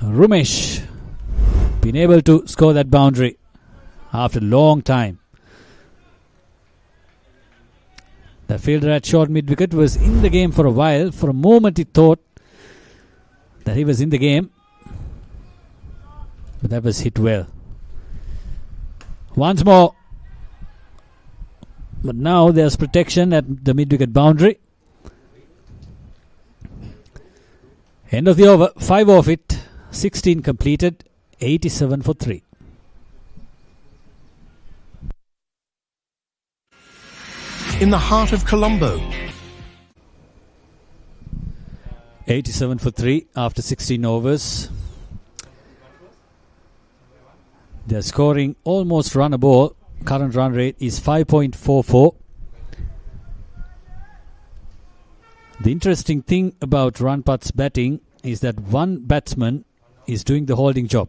Rumesh been able to score that boundary after a long time. The fielder at short mid wicket was in the game for a while. For a moment he thought that he was in the game, but that was hit well. Once more. But now there's protection at the mid-wicket boundary. End of the over. 5 off it. 16 completed. 87 for 3. In the heart of Colombo. 87 for 3 after 16 overs. They're scoring almost run a ball. Current run rate is 5.44. The interesting thing about Ranpath's batting is that one batsman is doing the holding job.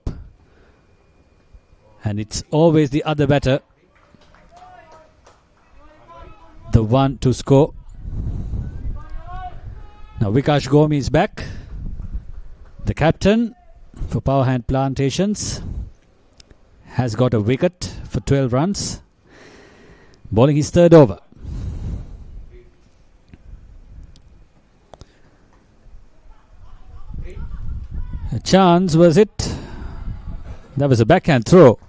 And it's always the other batter, the one to score. Now Vikash Gomi is back. The captain for Powerhand Plantations has got a wicket for 12 runs, bowling his third over. A chance, was it? That was a backhand throw.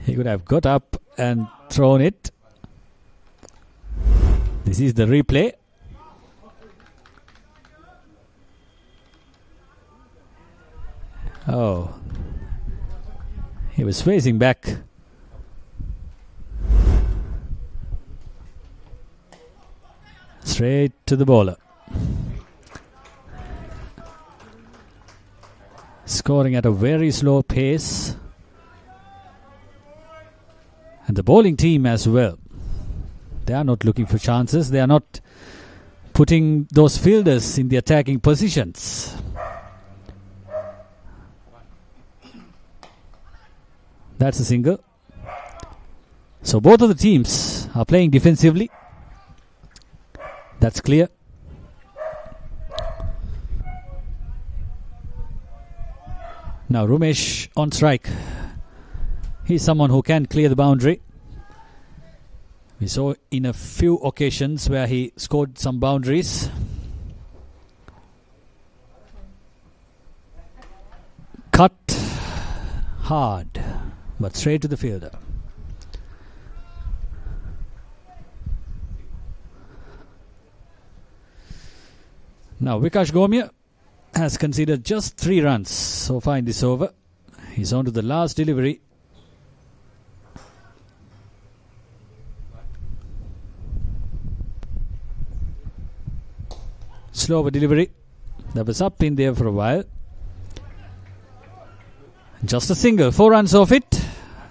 He could have got up and thrown it. This is the replay. Oh, he was facing back. Straight to the bowler. Scoring at a very slow pace. And the bowling team as well. They are not looking for chances. They are not putting those fielders in the attacking positions. That's a single. So both of the teams are playing defensively. That's clear. Now Rumesh on strike. He's someone who can clear the boundary. We saw in a few occasions where he scored some boundaries. Cut hard, but straight to the fielder. Now Vikash Gomia has conceded just 3 runs so far in this over. He's on to the last delivery. Slower delivery. That was up in there for a while. Just a single. 4 runs off it.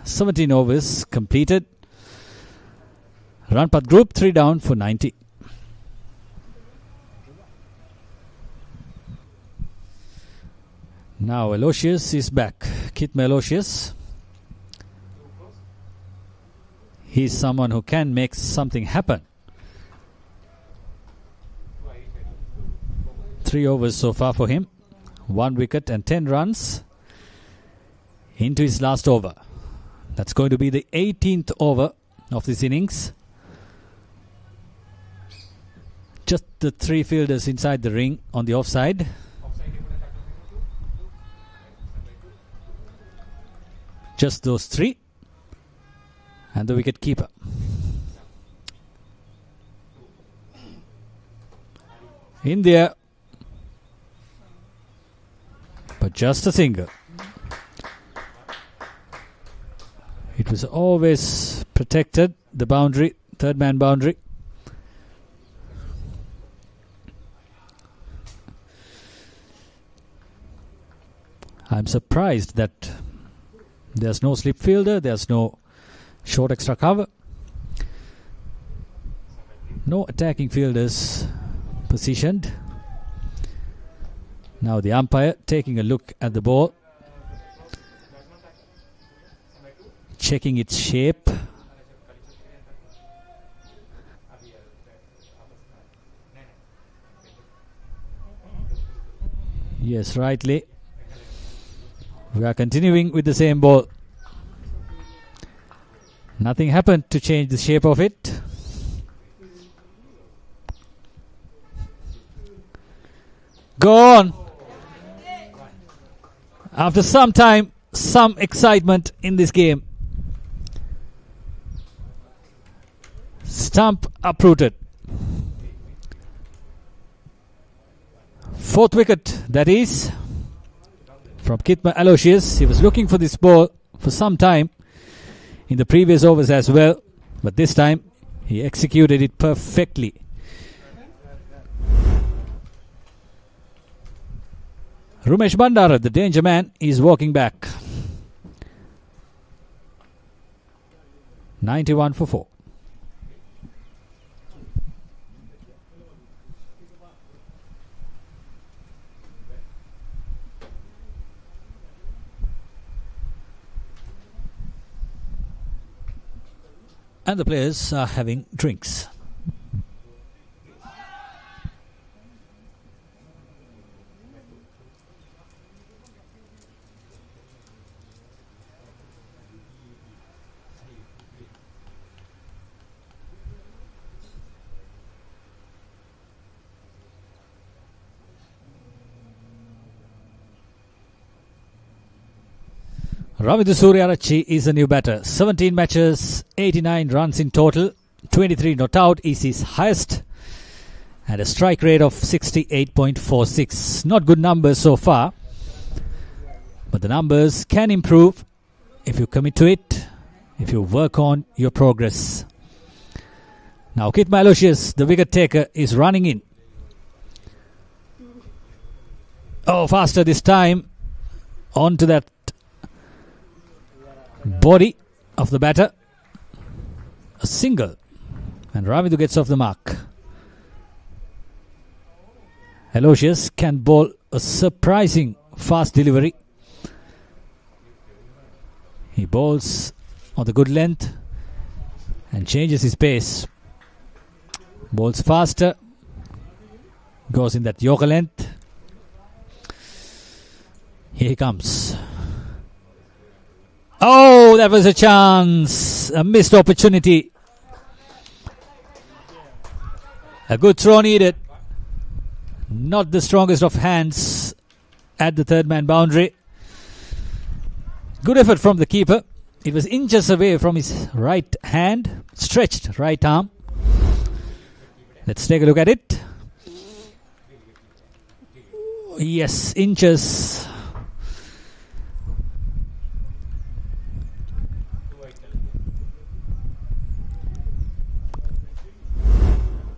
17 overs completed. Ranpath Group 3 down for 90. Now Aloysius is back. Kit Aloysius. He's someone who can make something happen. 3 overs so far for him. 1 wicket and 10 runs into his last over. That's going to be the 18th over of this innings. Just the three fielders inside the ring on the offside. Just those three. And the wicket keeper. In there. But just a single. It was always protected, the boundary, third man boundary. I'm surprised that there's no slip fielder, there's no short extra cover, no attacking fielders positioned. Now the umpire taking a look at the ball, checking its shape. Yes, rightly. We are continuing with the same ball. Nothing happened to change the shape of it. Go on. After some time, some excitement in this game. Stump uprooted. Fourth wicket, that is, from Kitma Aloysius. He was looking for this ball for some time in the previous overs as well, but this time he executed it perfectly. Rumesh Bandara, the danger man, is walking back. 91 for 4. And the players are having drinks. Ravidu Suryarachi is a new batter. 17 matches, 89 runs in total. 23 not out is his highest. And a strike rate of 68.46. Not good numbers so far. But the numbers can improve if you commit to it, if you work on your progress. Now Kitma Aloysius, the wicket taker, is running in. Oh, faster this time. On to that body of the batter. A single. And Ravidu gets off the mark. Aloysius can bowl a surprising fast delivery. He bowls on the good length and changes his pace. Bowls faster. Goes in that Yorker length. Here he comes. Oh, that was a chance. A missed opportunity. A good throw needed. Not the strongest of hands at the third man boundary. Good effort from the keeper. It was inches away from his right hand. Stretched right arm. Let's take a look at it. Yes, inches.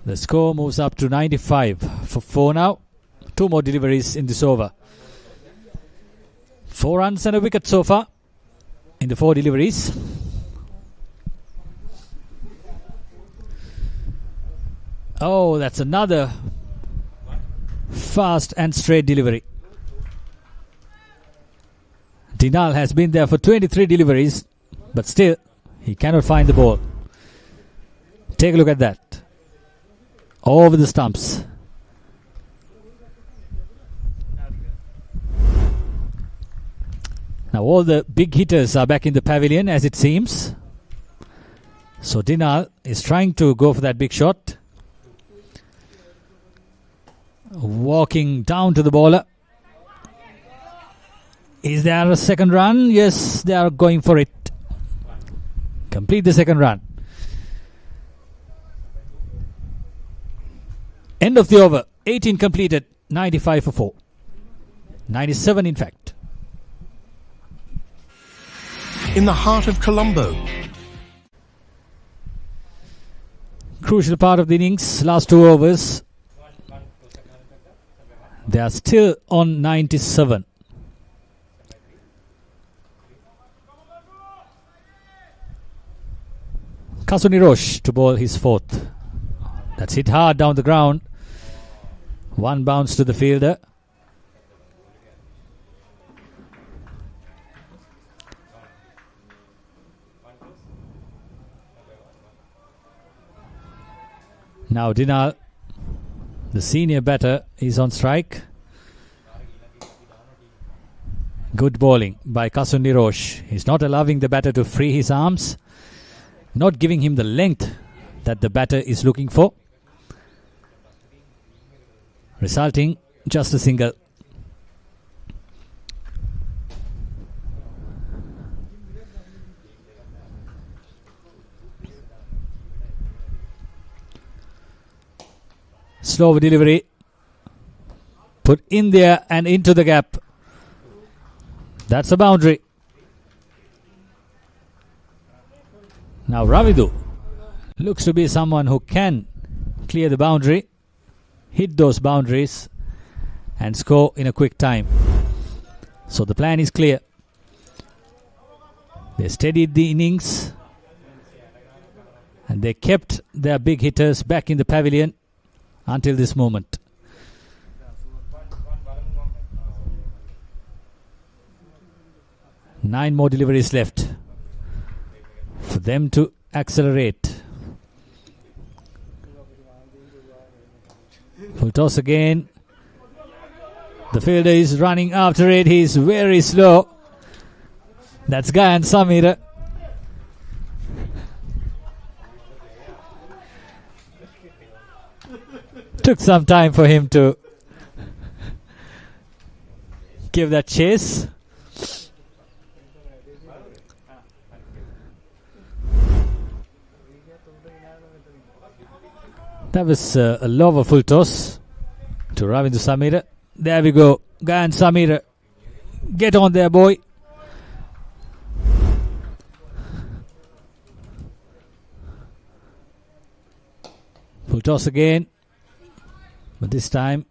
The score moves up to 95 for 4 now. 2 more deliveries in this over. 4 runs and a wicket so far in the 4 deliveries. Oh, that's another fast and straight delivery. Dinal has been there for 23 deliveries, but still he cannot find the ball. Take a look at that. Over the stumps. Now all the big hitters are back in the pavilion, as it seems. So Dinal is trying to go for that big shot. Walking down to the bowler. Is there a second run? Yes, they are going for it. Complete the second run. End of the over. 18 completed. 95 for 4. 97 in fact. In the heart of Colombo. Crucial part of the innings. Last 2 overs. They are still on 97. Kasuni Roche to bowl his 4th. That's hit hard down the ground. 1 bounce to the fielder. Now Dinal, the senior batter, is on strike. Good bowling by Kasuni Roche. He's not allowing the batter to free his arms. Not giving him the length that the batter is looking for. Resulting just a single. Slow delivery. Put in there and into the gap. That's a boundary. Now Ravidu looks to be someone who can clear the boundary, hit those boundaries and score in a quick time. So the plan is clear. They steadied the innings and they kept their big hitters back in the pavilion until this moment. Nine more deliveries left for them to accelerate. Full toss again. The fielder is running after it. He's very slow. That's Gayan Samira. Took some time for him to give that chase. That was a lower full toss to Ravindu Samira. There we go. Gayan Samira. Get on there, boy. Full toss again. But this time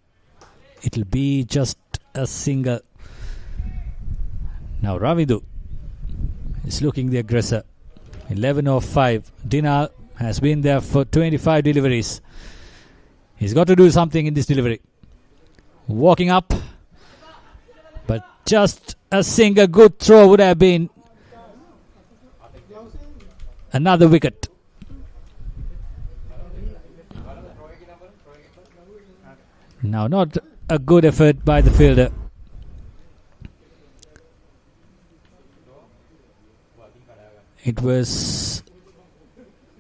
it'll be just a single. Now Ravindu is looking the aggressor. 11 of 5. Dinal has been there for 25 deliveries. He's got to do something in this delivery. Walking up. But just a single good throw would have been another wicket. Now not a good effort by the fielder. It was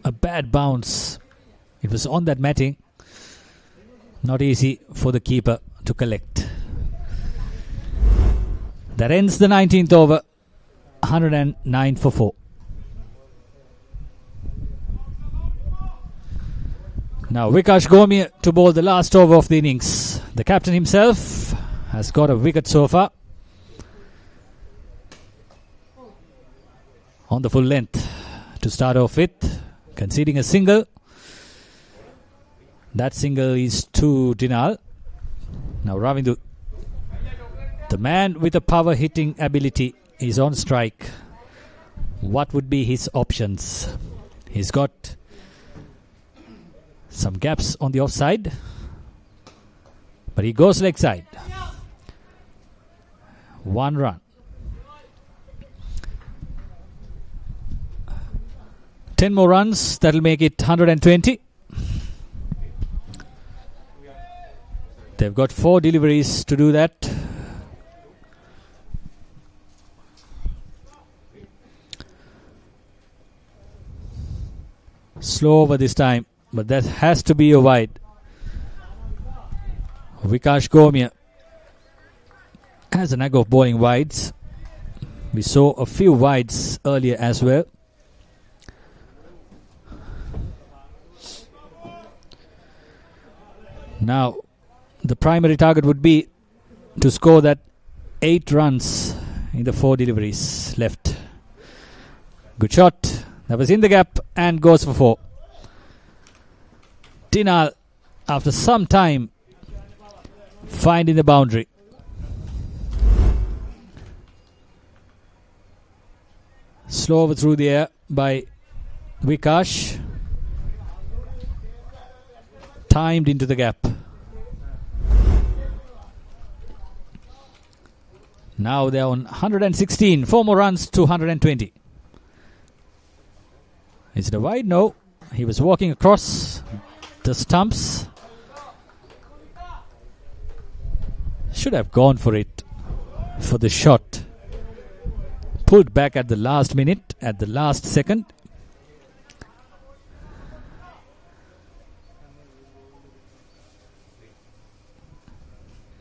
a bad bounce. It was on that matting. Not easy for the keeper to collect. That ends the 19th over. 109 for 4. Now Vikash Gomir to bowl the last over of the innings. The captain himself has got a wicket so far. On the full length to start off with. Conceding a single. That single is to Dinal. Now Ravindu, the man with a power hitting ability, is on strike. What would be his options? He's got some gaps on the offside, but he goes leg side. 1 run. 10 more runs, that'll make it 120. They've got 4 deliveries to do that. Slow over this time, but that has to be a wide. Vikash Gomia has a knack of bowling wides. We saw a few wides earlier as well. Now, the primary target would be to score that 8 runs in the 4 deliveries left. Good shot. That was in the gap and goes for 4. Dinal, after some time, finding the boundary. Slow over through the air by Vikash. Timed into the gap. Now they're on 116. 4 more runs to 120. Is it a wide? No. He was walking across the stumps. Should have gone for it, for the shot. Pulled back at the last minute, at the last second.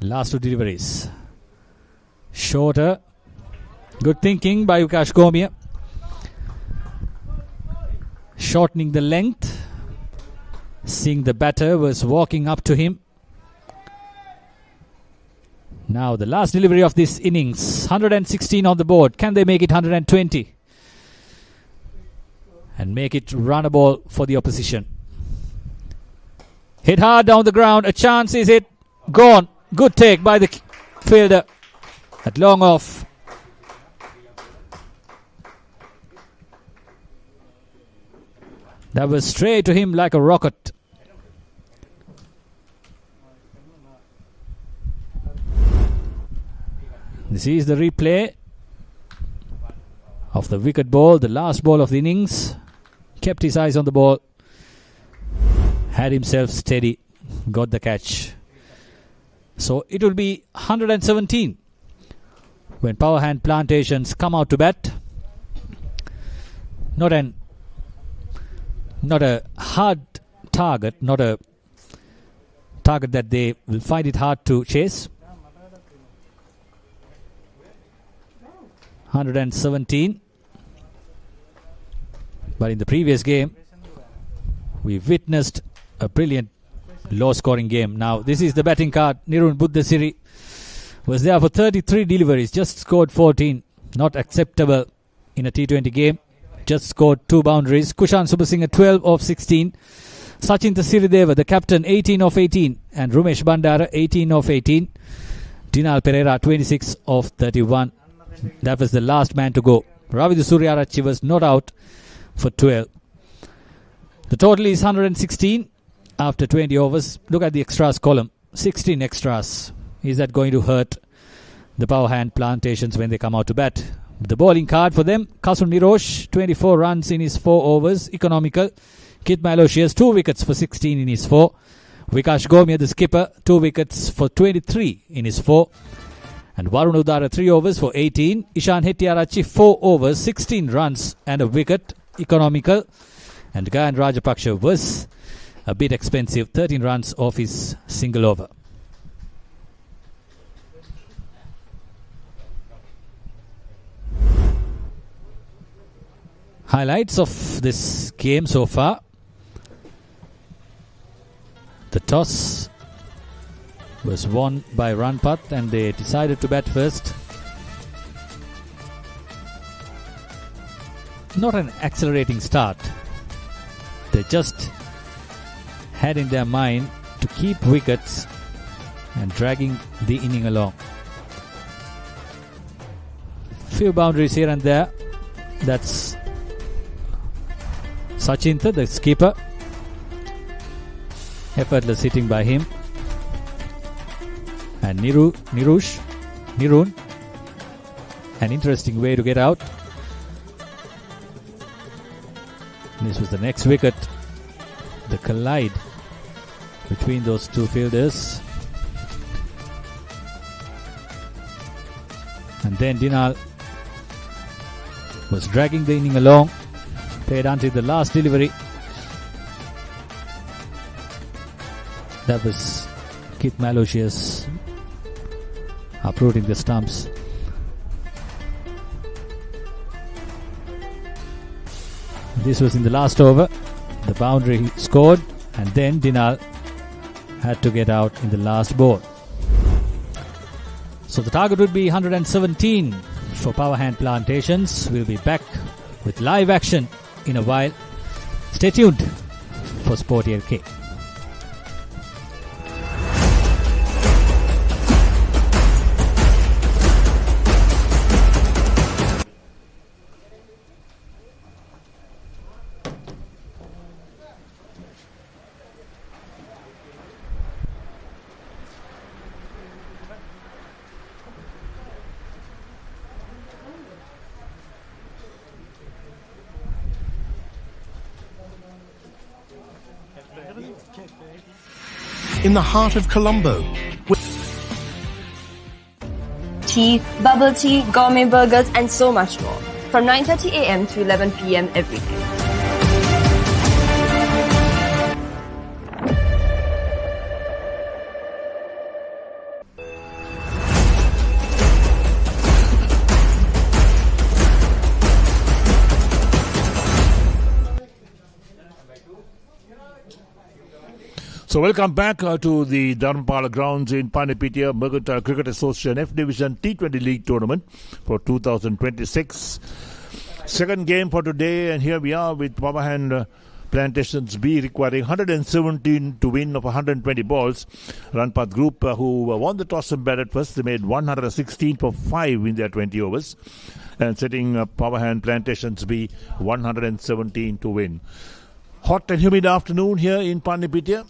Last 2 deliveries. Shorter. Good thinking by Vikash Gomia. Shortening the length. Seeing the batter was walking up to him. Now the last delivery of this innings. 116 on the board. Can they make it 120? And make it runnable for the opposition. Hit hard down the ground. A chance, is it? Gone. Good take by the fielder. At long off. That was straight to him like a rocket. This is the replay of the wicket ball, the last ball of the innings. Kept his eyes on the ball. Had himself steady. Got the catch. So it will be 117 when Powerhand Plantations come out to bat. Not a hard target, not a target that they will find it hard to chase. 117. But in the previous game, we witnessed a brilliant low-scoring game. Now, this is the batting card. Nirun Buddhasiri was there for 33 deliveries, just scored 14. Not acceptable in a T20 game. Just scored 2 boundaries. Kushan Subasinghe 12 of 16. Sachin Sirideva, the captain, 18 of 18. And Rumesh Bandara, 18 of 18. Dinal Pereira, 26 of 31. That was the last man to go. Ravidu Suryarachi was not out for 12. The total is 116 after 20 overs. Look at the extras column. 16 extras. Is that going to hurt the Powerhand Plantations when they come out to bat? The bowling card for them, Kasun Nirosh, 24 runs in his 4 overs, economical. Kit Malocious, 2 wickets for 16 in his 4. Vikash Gomia, the skipper, 2 wickets for 23 in his 4. And Varun Udara, 3 overs for 18. Ishan Hettiarachchi, 4 overs, 16 runs and a wicket, economical. And Gayan Rajapaksha was a bit expensive, 13 runs off his single over. Highlights of this game so far. The toss was won by Ranpath and they decided to bat first. Not an accelerating start. They just had in their mind to keep wickets and dragging the inning along. Few boundaries here and there. That's Sachinta, the skipper. Effortless hitting by him. And Nirun. An interesting way to get out. This was the next wicket. The collide between those two fielders. And then Dinal was dragging the inning along. Played until the last delivery. That was Keith Malocious uprooting the stumps. This was in the last over. The boundary scored, and then Dinal had to get out in the last ball. So the target would be 117 for Powerhand Plantations. We'll be back with live action in a while. Stay tuned for Sportylk. In the heart of Colombo, tea, bubble tea, gourmet burgers, and so much more. From 9:30 a.m. to 11 p.m. every day. So welcome back to the Ranpath grounds in Panipitia Mercantile Cricket Association F Division T20 League Tournament for 2026. Second game for today, and here we are with Powerhand Plantations B requiring 117 to win of 120 balls. Ranpath Group, who won the toss and batted first, they made 116 for 5 in their 20 overs, and setting Powerhand Plantations B 117 to win. Hot and humid afternoon here in Panipitia.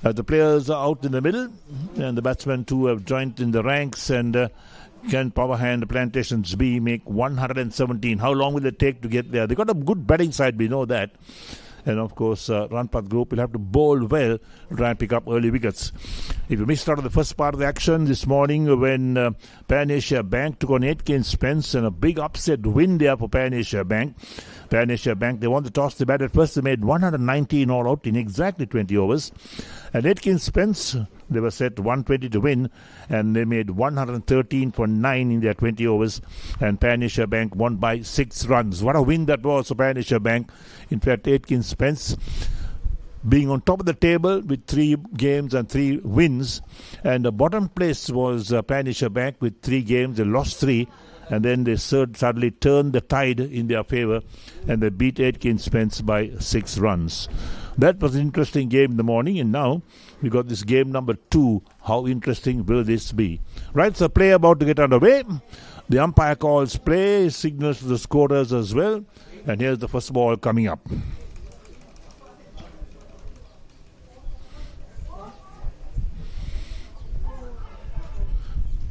The players are out in the middle, and the batsmen too have joined in the ranks. And can Powerhand Plantations B make 117? How long will it take to get there? They got a good batting side, we know that. And of course, Ranpath Group will have to bowl well to try and pick up early wickets. If you missed out on the first part of the action this morning when Pan Asia Bank took on Atkins Spence, and a big upset win there for Pan Asia Bank. Pan Asia Bank, they won the toss, they batted first, they made 119 all out in exactly 20 overs. And Atkins Spence, they were set 120 to win, and they made 113 for 9 in their 20 overs. And Pan Asia Bank won by 6 runs. What a win that was for Pan Asia Bank. In fact, Atkins Spence being on top of the table with 3 games and 3 wins. And the bottom place was Pan Asia Bank with 3 games. They lost 3. And then they suddenly turned the tide in their favour, and they beat Atkins Spence by 6 runs. That was an interesting game in the morning, and now we got this game number 2. How interesting will this be? Right, so play about to get underway. The umpire calls play, signals to the scorers as well. And here's the first ball coming up.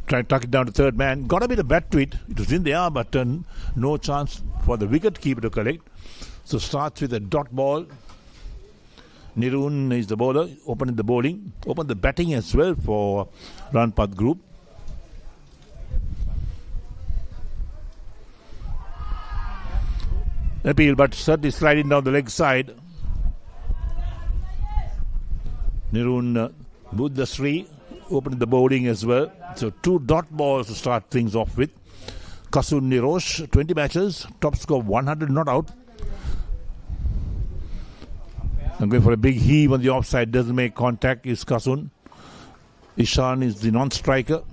Try to tuck it down to third man. Got a bit of bat to it. It was in the air, but no chance for the wicket keeper to collect. So starts with a dot ball. Nirun is the bowler, opening the bowling. Opened the batting as well for Ranpath Group. Appeal, but certainly sliding down the leg side. Nirun Buddhasri opening the bowling as well. So 2 dot balls to start things off with. Kasun Nirosh, 20 matches, top score 100, not out. I'm going for a big heave on the offside, doesn't make contact, is Kasun. Ishan is the non-striker.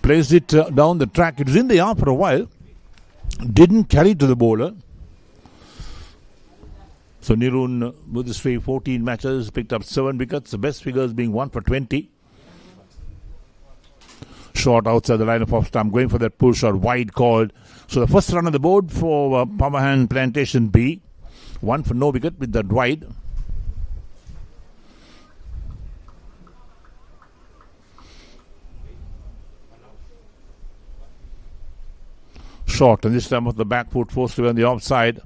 Placed it down the track. It was in the air for a while. Didn't carry to the bowler. So Nirun Buddhasri, 14 matches, picked up 7 wickets. The best figures being 1 for 20. Short outside the line of off stump, going for that pull shot, wide called. So the first run on the board for Powerhand Plantation B. 1 for no wicket with that wide. Short, and this time off the back foot, forced to be on the offside.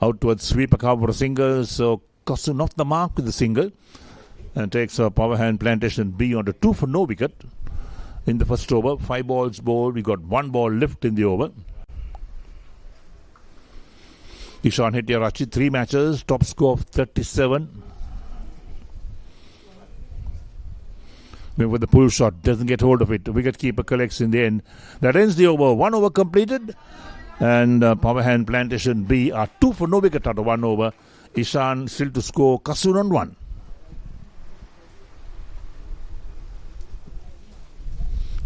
Out towards sweeper cover for a single. So Kasun off the mark with the single, and takes Powerhand Plantation B on to 2 for no wicket. in the first over. 5 balls bowled. We got 1 ball left in the over. Ishan Hettiarachchi, 3 matches, top score of 37. With the pull shot, doesn't get hold of it. The wicketkeeper collects in the end. That ends the over. 1 over completed. And Powerhand Plantation B are 2 for no wicket out of 1 over. Ishan still to score, Kasun on 1.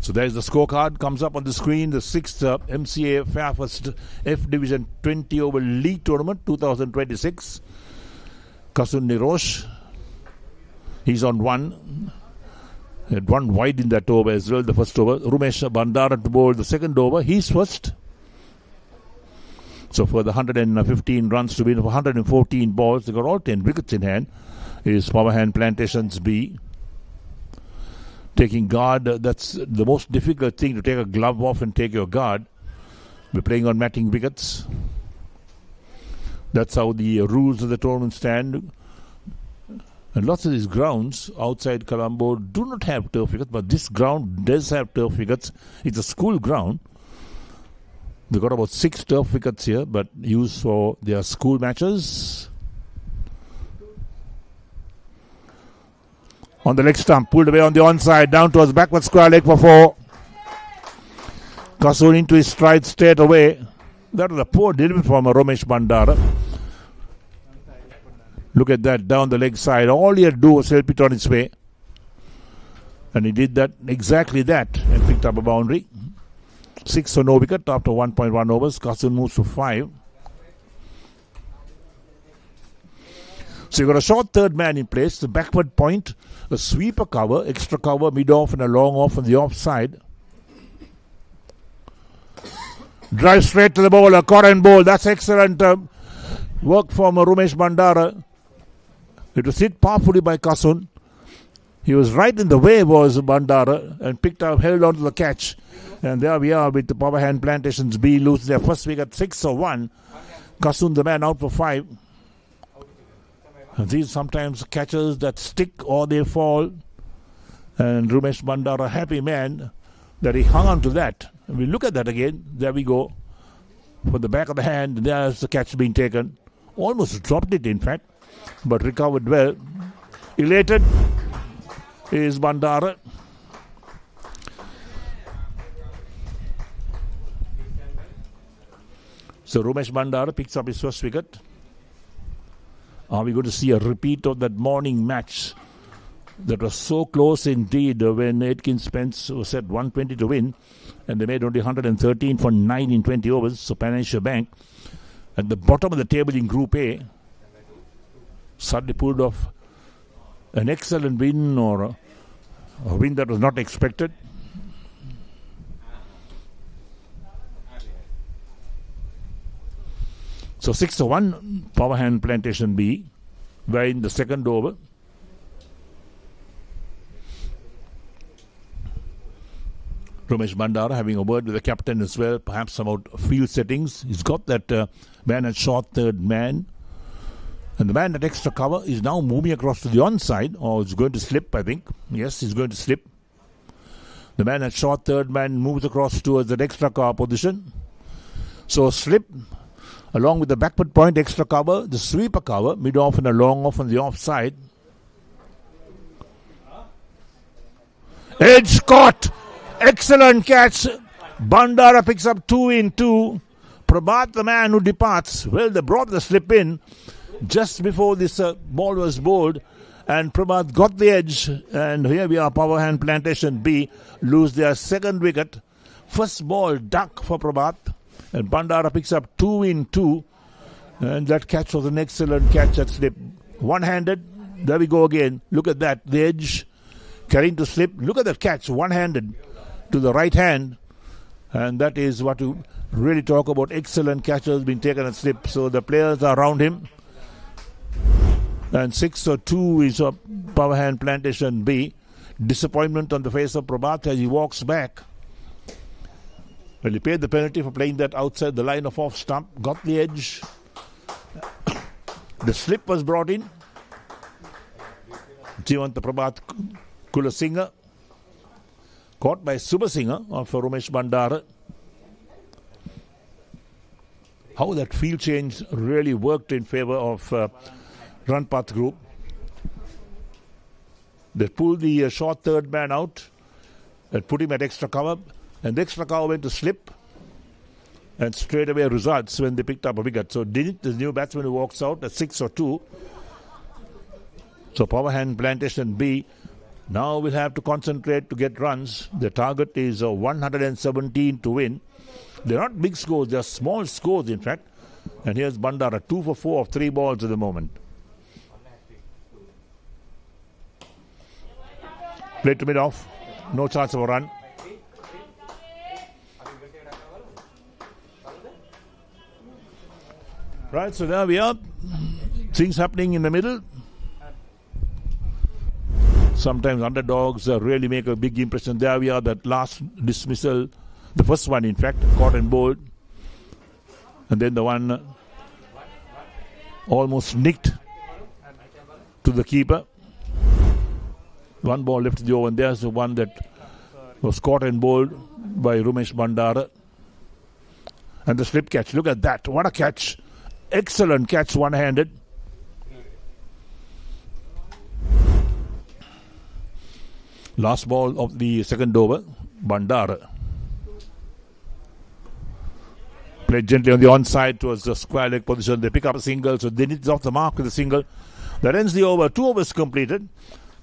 So there's the scorecard, comes up on the screen. The 6th MCA Fairfirst F Division 20-over League Tournament 2026. Kasun Nirosh, he's on 1. Had 1 wide in that over as well, the first over. Rumesh Bandara to bowl the second over. He's first. So for the 115 runs to win for 114 balls, they got all 10 wickets in hand, is Powerhand Plantations B. Taking guard, that's the most difficult thing, to take a glove off and take your guard. We're playing on matting wickets. That's how the rules of the tournament stand. And lots of these grounds outside Colombo do not have turf wickets, but this ground does have turf wickets. It's a school ground. They've got about 6 turf wickets here, but used for their school matches. On the leg stump, pulled away on the onside, down towards backward square leg for 4. Kasun into his stride straight away. That was a poor delivery from Ramesh Bandara. Look at that, down the leg side. All he had to do was help it on its way. And he did that, exactly that, and picked up a boundary. 6 for no wicket after 1.1 overs. Kasun moves to 5. So you've got a short third man in place, the backward point, a sweeper cover, extra cover, mid-off and a long off on the offside. Drive straight to the bowler, caught and bowl. That's excellent work from Rumesh Bandara. It was hit powerfully by Kasun. He was right in the way, was Bandara, and picked up, held on to the catch. And there we are with the Powerhand Plantations B lose their first wicket, 6 for 1. Kasun, the man, out for 5. And these sometimes catches that stick or they fall. And Rumesh Bandara, happy man that he hung on to that. And we look at that again. There we go. For the back of the hand, there's the catch being taken. Almost dropped it, in fact, but recovered well. Elated is Bandara. So Rumesh Bandara picks up his first wicket. Are we going to see a repeat of that morning match that was so close indeed when Aitken Spence was at 120 to win, and they made only 113 for 9 in 20 overs. So Financial Bank at the bottom of the table in Group A suddenly pulled off an excellent win, or a win that was not expected. So 6 to 1, Powerhand Plantation B, were in the second over. Ramesh Bandara having a word with the captain as well, perhaps about field settings. He's got that man at short third man. And the man at extra cover is now moving across to the onside, or is going to slip, I think. Yes, he's going to slip. The man at short third man moves across towards that extra cover position. So slip, along with the backward point, extra cover, the sweeper cover, mid-off and a long off on the offside. Edge caught! Excellent catch. Bandara picks up 2 in 2. Prabhat, the man who departs. Well, they brought the slip in just before this ball was bowled, and Prabhat got the edge. And here we are, Powerhand Plantation B lose their second wicket. First ball duck for Prabhat, and Bandara picks up 2 in 2. And that catch was an excellent catch at slip. One-handed. There we go again. Look at that. The edge carrying to slip. Look at that catch. One-handed to the right hand. And that is what you really talk about. Excellent catches being taken at slip. So the players are around him. And 6 or 2 is a Powerhand Plantation B. Disappointment on the face of Prabhat as he walks back. Well, he paid the penalty for playing that outside the line of off stump. Got the edge. The slip was brought in. Jivanta Prabhat Kulasinghe Caught by Subasinger of Ramesh Bandara. How that field change really worked in favor of Ranpath Group. They pulled the short third man out and put him at extra cover. And the extra cover went to slip. And straight away results when they picked up a wicket. So Dinit, the new batsman who walks out at 6 or 2. So Powerhand Plantation B now will have to concentrate to get runs. The target is 117 to win. They're not big scores, they're small scores in fact. And here's Bandara, 2 for 4 of 3 balls at the moment. Played to mid-off, no chance of a run. Right, so there we are. Things happening in the middle. Sometimes underdogs really make a big impression. There we are, that last dismissal, the first one in fact, caught and bowled. And then the one almost nicked to the keeper. One ball left in the over, and there's the one that was caught and bowled by Ramesh Bandara. And the slip catch, look at that, what a catch. Excellent catch, one-handed. Last ball of the second over, Bandara. Played gently on the onside towards the square leg position. They pick up a single, so they need off the mark with a single. That ends the over. 2 overs completed.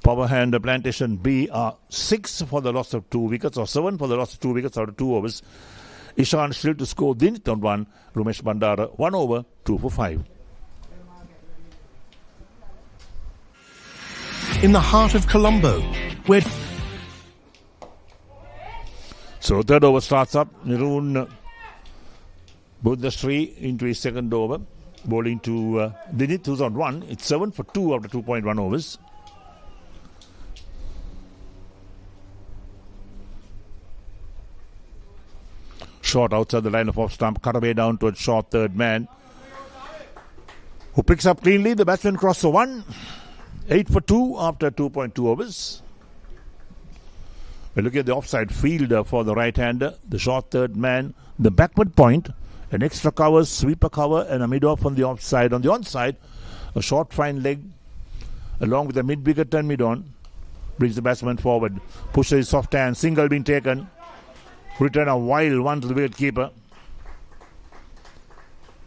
Powerhand Plantation B are 6 for the loss of 2 wickets, or 7 for the loss of 2 wickets out of 2 overs. Ishan still to score. Dinit on 1. Ramesh Bandara 1 over, 2 for 5. In the heart of Colombo, where... So third over starts up. Nirun Buddhasri into his second over. Bowling to Dinit, who's on 1. It's 7 for 2 after 2.1 overs. Short outside the line of off stump, cut away down towards short third man, who picks up cleanly. The batsman crossed the 1. 8 for 2 after 2.2 overs. We're looking at the offside fielder for the right-hander, the short third man, the backward point, an extra cover, sweeper cover, and a mid-off on the offside. On the onside, a short fine leg, along with a mid-wicket and mid-on, brings the batsman forward, pushes his soft hand, single being taken. Return a wild one to the wicket keeper.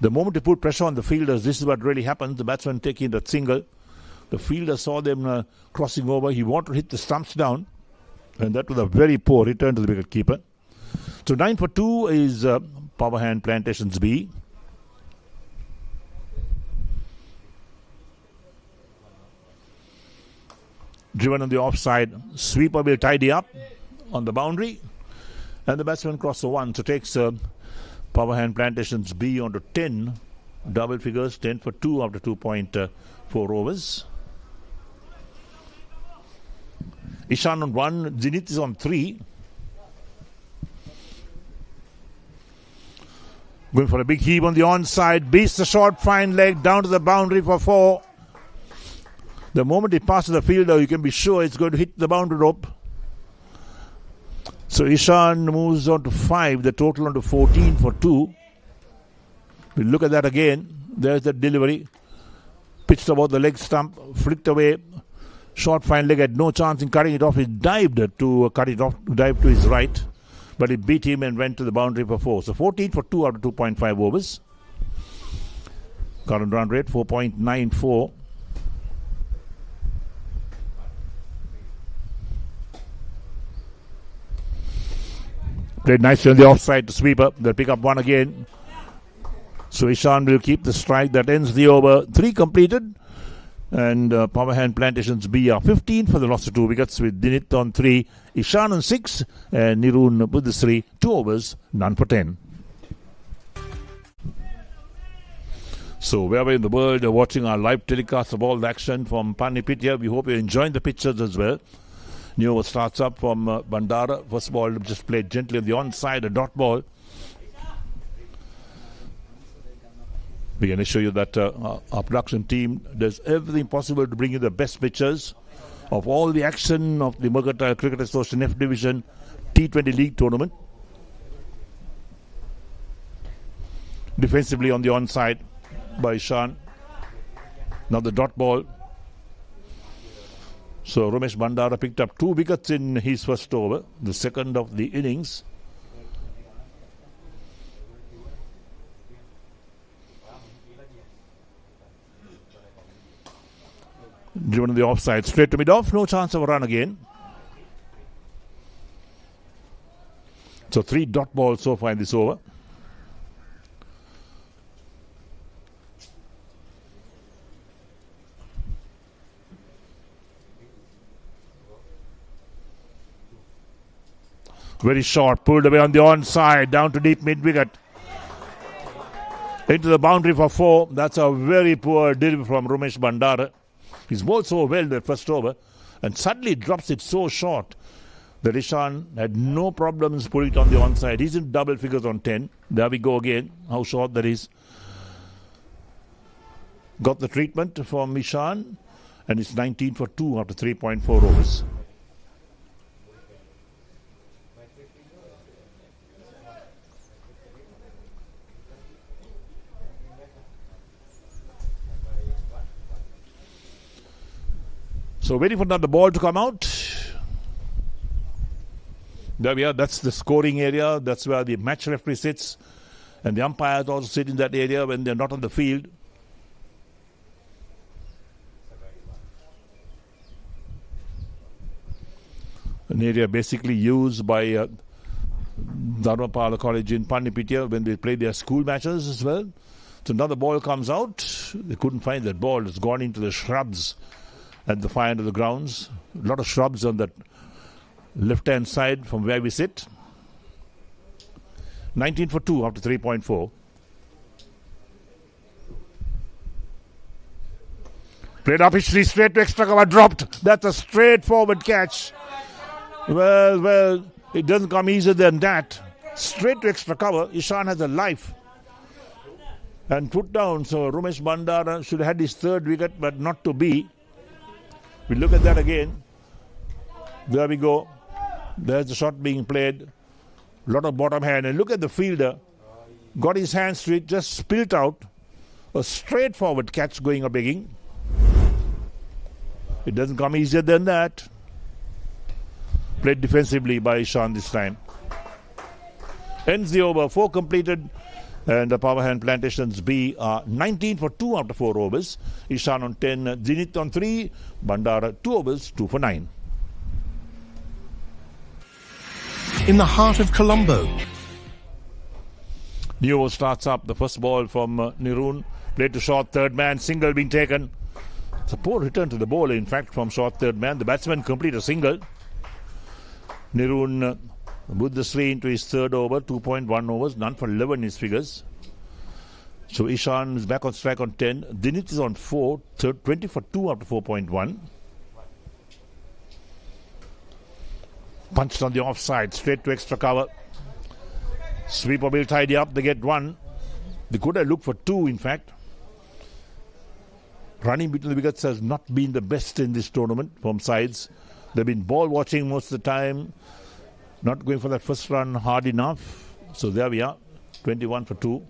The moment you put pressure on the fielders, this is what really happens. The batsman taking that single. The fielder saw them crossing over. He wanted to hit the stumps down. And that was a very poor return to the wicket keeper. So 9 for 2 is Powerhand Plantations B. Driven on the offside. Sweeper will tidy up on the boundary. And the batsman crossed the 1, so takes Powerhand Plantations B onto 10 double figures, 10 for 2 after 2.4 overs. Ishan on 1, Zenith is on 3. Going for a big heave on the onside, beats the short fine leg down to the boundary for 4. The moment it passes the fielder, you can be sure it's going to hit the boundary rope. So Ishan moves on to 5, the total on to 14 for 2. We'll look at that again. There's the delivery. Pitched about the leg stump, flicked away. Short fine leg, had no chance in cutting it off. He dived to cut it off, dived to his right. But he beat him and went to the boundary for 4. So 14 for 2 after 2.5 overs. Current run rate 4.94. Played nicely on the offside to sweeper. They'll pick up 1 again. So Ishan will keep the strike. That ends the over. 3 completed. And Powerhand Plantations B are 15 for the loss of 2 wickets, with Dinit on 3, Ishan on 6, and Nirun Buddhasri 2 overs, none for 10. So wherever in the world you're watching our live telecast of all the action from Panipitya, we hope you're enjoying the pictures as well. New over starts up from Bandara. First ball just played gently on the onside, a dot ball. We can assure you that our production team does everything possible to bring you the best pictures of all the action of the Mercantile Cricket Association F Division T20 League tournament. Defensively on the onside by Ishan. Now the dot ball. So Ramesh Bandara picked up 2 wickets in his first over, the second of the innings. Driven to the offside, straight to mid-off, no chance of a run again. So 3 dot balls so far in this over. Very short, pulled away on the onside, down to deep mid-wicket. Into the boundary for 4. That's a very poor delivery from Ramesh Bandara. He's bowled so well the first over and suddenly drops it so short that Ishan had no problems putting it on the onside. He's in double figures on 10. There we go again. How short that is. Got the treatment from Ishan and it's 19 for 2 after 3.4 overs. So waiting for another ball to come out. There we are. That's the scoring area. That's where the match referee sits. And the umpires also sit in that area when they're not on the field. An area basically used by Dharmapala College in Pandipitia when they play their school matches as well. So another ball comes out. They couldn't find that ball. It's gone into the shrubs at the far end of the grounds. A lot of shrubs on that left-hand side from where we sit. 19 for 2 after 3.4. Played up history, straight to extra cover, dropped. That's a straightforward catch. Well, it doesn't come easier than that. Straight to extra cover. Ishan has a life. And put down. So Ramesh Bandara should have had his 3rd wicket, but not to be. We look at that again. There we go. There's the shot being played. A lot of bottom hand. And look at the fielder. Got his hands to it, just spilt out. A straightforward catch going a begging. It doesn't come easier than that. Played defensively by Ishan this time. Ends the over. 4 completed. And the Powerhand Plantations B are 19 for 2 after 4 overs. Ishan on 10, Zenith on 3, Bandara 2 overs, 2 for 9. In the heart of Colombo. New over starts up. The first ball from Nirun. Played to short, third man, single being taken. It's a poor return to the bowler, in fact, from short third man. The batsman complete a single. Nirun with the 3 into his 3rd over, 2.1 overs, none for 11 his figures. So Ishan is back on strike on 10. Dinit is on 4, 20 for 2 after 4.1. Punched on the offside, straight to extra cover. Sweeper will tidy up, they get 1. They could have looked for 2 in fact. Running between the wickets has not been the best in this tournament from sides. They've been ball watching most of the time. Not going for that first run hard enough. So there we are, 21 for 2.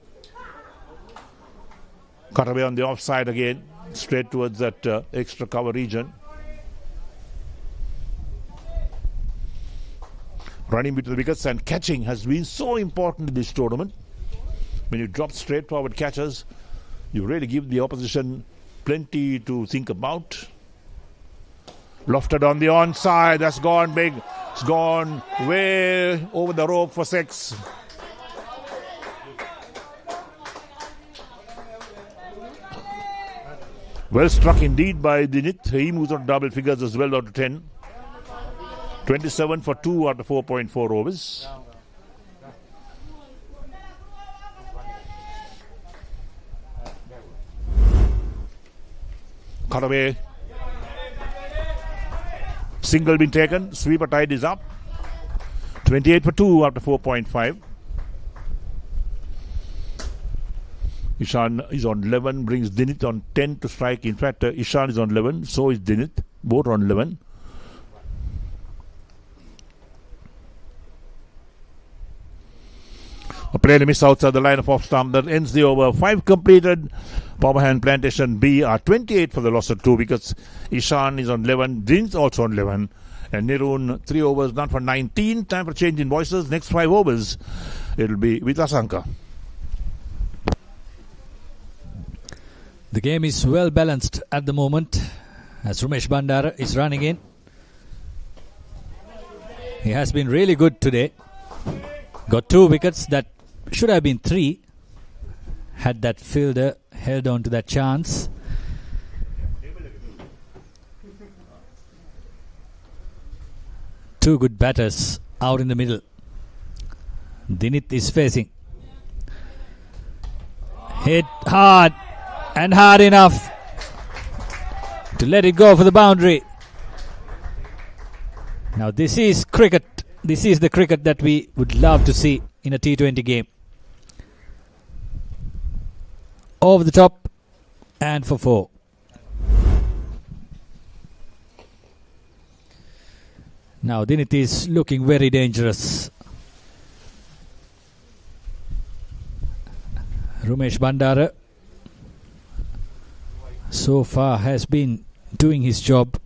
Cut away on the offside again, straight towards that extra cover region. Running between the wickets and catching has been so important in this tournament. When you drop straightforward catches, you really give the opposition plenty to think about. Lofted on the onside, that's gone big. It's gone way over the rope for 6. Well struck indeed by Dinit. He moves on double figures as well, out to 10. 27 for 2 after 4.4 overs. Cut away. Single been taken. Sweeper tide is up. 28 for 2 after 4.5. Ishan is on 11, brings Dinit on 10 to strike. In fact, Ishan is on 11, so is Dinit. Both on 11. A player missed outside the line of off stump. That ends the over. 5 completed. Powerhand Plantation B are 28 for the loss of 2 wickets. Ishan is on 11. Din's also on 11. And Nirun, 3 overs, not for 19. Time for change in voices. Next 5 overs, it'll be with Asanka. The game is well balanced at the moment as Ramesh Bandara is running in. He has been really good today. Got 2 wickets that should have been 3 had that fielder held on to that chance. Two good batters out in the middle. Dinit is facing. Hit hard and hard enough to let it go for the boundary. Now this is cricket. This is the cricket that we would love to see in a T20 game. Over the top and for 4. Now Dinit is looking very dangerous. Ramesh Bandara so far has been doing his job.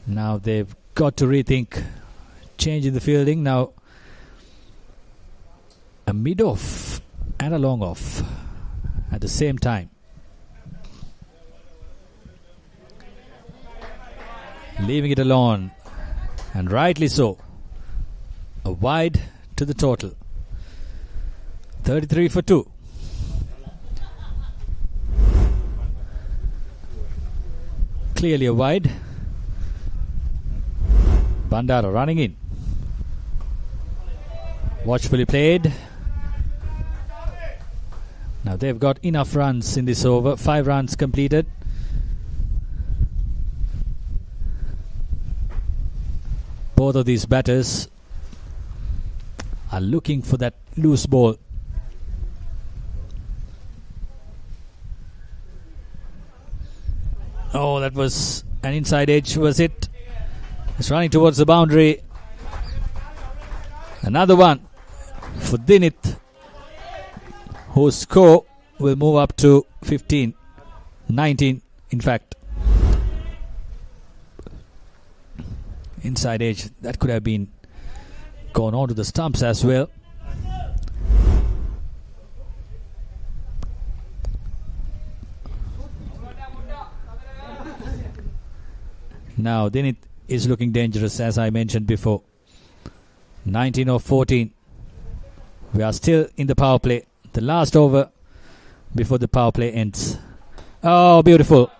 Now they've got to rethink changing the fielding. Now a mid-off and a long-off at the same time. Leaving it alone, and rightly so. A wide to the total. 33 for 2. Clearly a wide. Bandara running in. Watchfully played. Now they've got enough runs in this over. 5 runs completed. Both of these batters are looking for that loose ball. Oh, that was an inside edge, was it? It's running towards the boundary. Another one for Dinit, whose score will move up to 15, 19 in fact. Inside edge, that could have been gone on to the stumps as well. Now Dinit is looking dangerous, as I mentioned before. 19 of 14. We are still in the power play. The last over before the power play ends. Oh, beautiful.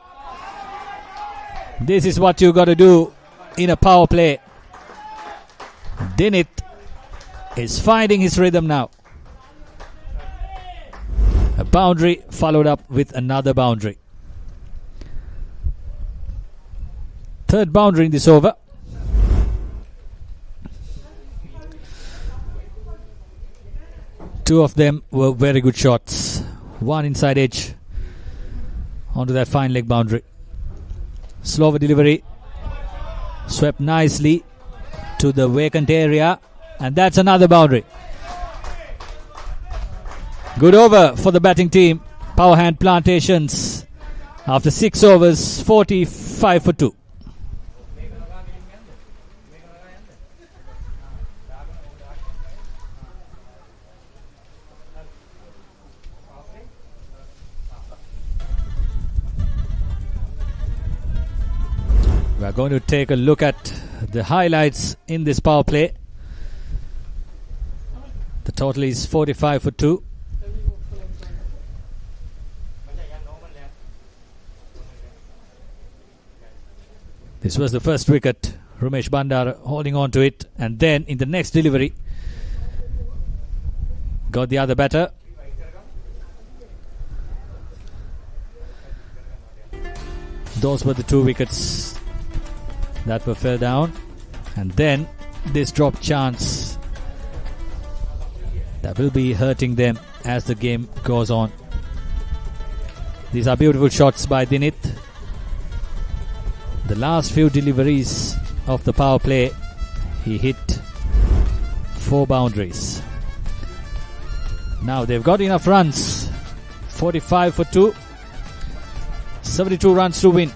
This is what you got to do in a power play. Dinit is finding his rhythm now. A boundary followed up with another boundary. Third boundary in this over. Two of them were very good shots. One inside edge onto that fine leg boundary. Slower delivery. Swept nicely to the vacant area, and that's another boundary. Good over for the batting team. Powerhand Plantations after 6 overs, 45 for 2. We are going to take a look at the highlights in this power play. The total is 45 for 2. This was the first wicket. Ramesh Bandara holding on to it, and then in the next delivery got the other batter. Those were the 2 wickets that were fell down, and then this drop chance that will be hurting them as the game goes on. These are beautiful shots by Dinit. The last few deliveries of the power play, he hit 4 boundaries. Now they've got enough runs. 45 for 2. 72 runs to win.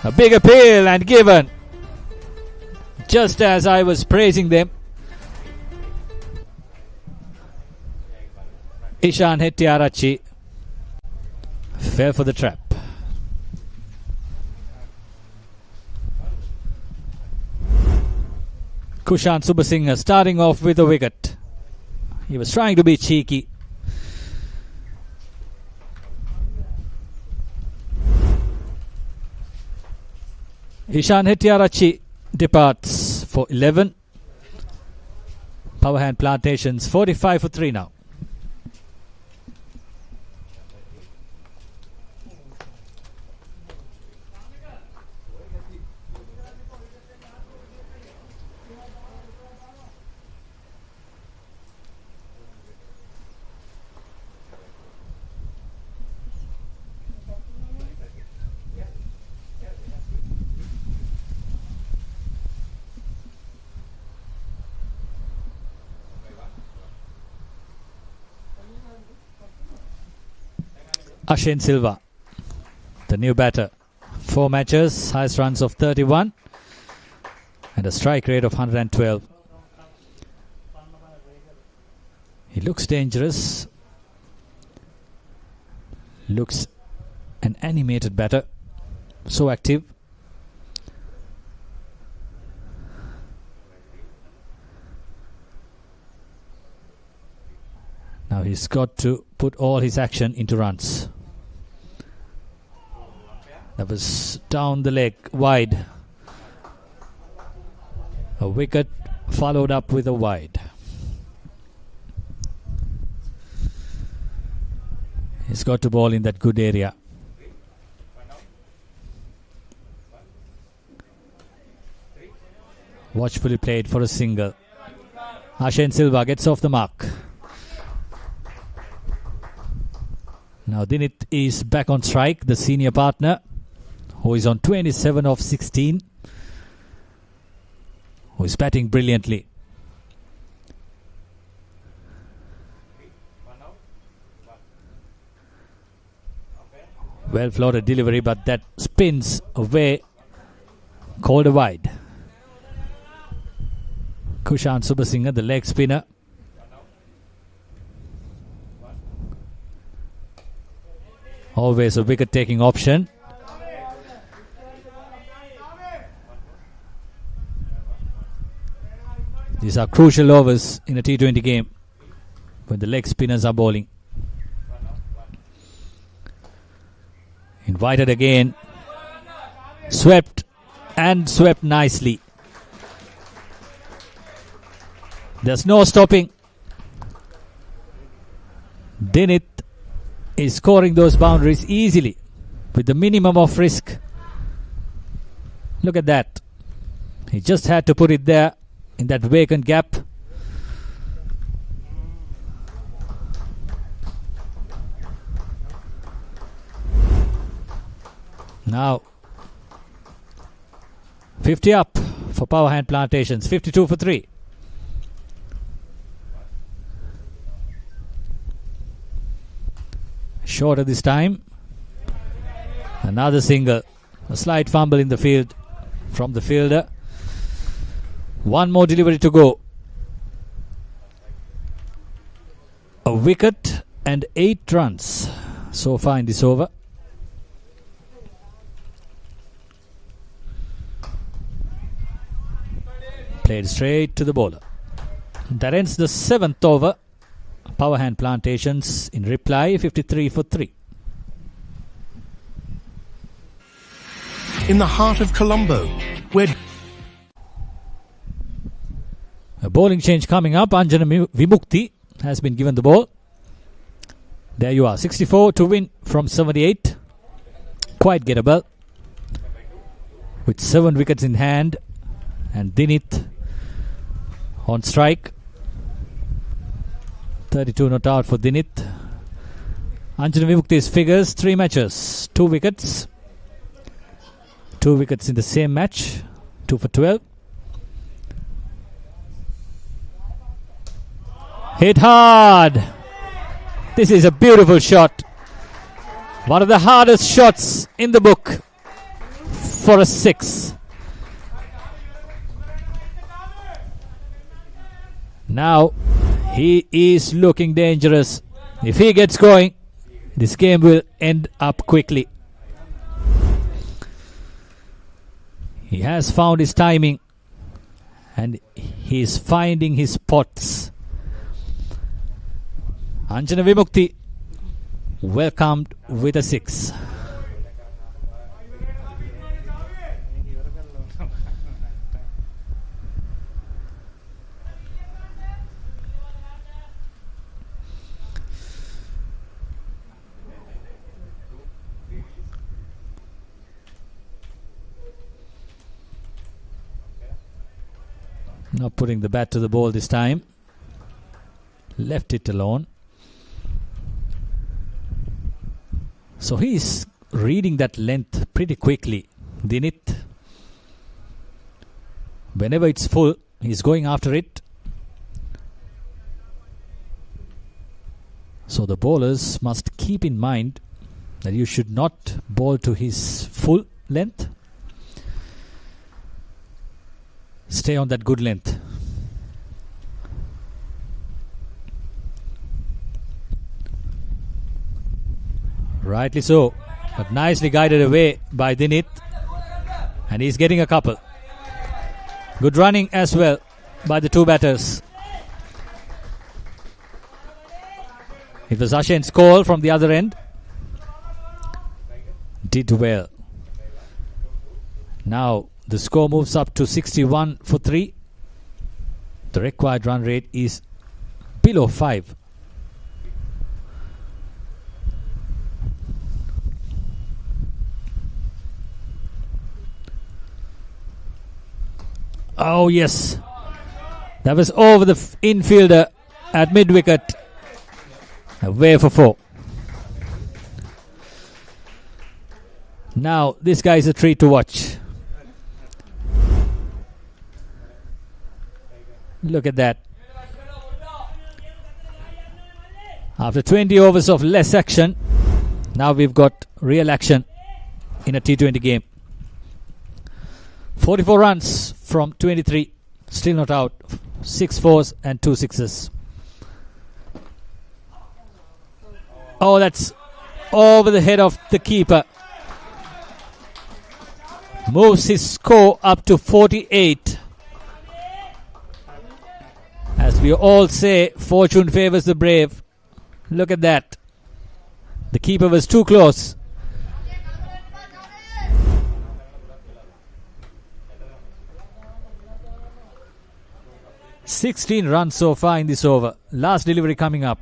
A big appeal and given. Just as I was praising them. Ishan Hettiarachchi fell for the trap. Kushan Subasinghe starting off with a wicket. He was trying to be cheeky. Ishan Hettiarachchi departs for 11. Powerhand Plantations 45 for 3 now. Ashen Silva, the new batter. 4 matches, highest runs of 31 and a strike rate of 112. He looks dangerous. Looks an animated batter. So active. Now he's got to put all his action into runs. That was down the leg, wide. A wicket followed up with a wide. He's got to bowl in that good area. Watchfully played for a single. Ashen Silva gets off the mark. Now Dinit is back on strike, the senior partner, who is on 27 of 16, who is batting brilliantly. Well floated delivery, but that spins away, called a wide. Kushan Subasinghe, the leg spinner. Always a wicket-taking option. These are crucial overs in a T20 game when the leg spinners are bowling. Invited again. Swept and swept nicely. There's no stopping. Dinit is scoring those boundaries easily with the minimum of risk. Look at that. He just had to put it there in that vacant gap. Now 50 up for Powerhand Plantations, 52 for 3. Shorter this time. Another single. A slight fumble in the field from the fielder. One more delivery to go. A wicket and 8 runs so far in this over. Played straight to the bowler. That ends the 7th over. Powerhand Plantations in reply 53 for 3. In the heart of Colombo, where a bowling change coming up. Anjana Vimukti has been given the ball. There you are, 64 to win from 78. Quite gettable with 7 wickets in hand, and Dinit on strike. 32 not out for Dinit. Anjana Vimukti's figures: 3 matches, 2 wickets. 2 wickets in the same match, 2 for 12. Hit hard. This is a beautiful shot. One of the hardest shots in the book for a 6. Now he is looking dangerous. If he gets going, this game will end up quickly. He has found his timing and he is finding his spots. Anjana Vimukti welcomed with a 6. Not putting the bat to the ball this time. Left it alone. So he's reading that length pretty quickly. Dinit. Whenever it's full, he's going after it. So the bowlers must keep in mind that you should not bowl to his full length. Stay on that good length. Rightly so, but nicely guided away by Dinit, and he's getting a couple. Good running as well by the two batters. It was Ashen's call from the other end. Did well. Now the score moves up to 61 for 3. The required run rate is below 5. Oh yes, that was over the infielder at mid-wicket. Away for 4. Now this guy is a treat to watch. Look at that. After 20 overs of less action, now we've got real action in a T20 game. 44 runs from 23, still not out. 6 fours and 2 sixes. Oh, that's over the head of the keeper. Moves his score up to 48. As we all say, fortune favors the brave. Look at that. The keeper was too close. "16 runs so far in this over. Last delivery coming up."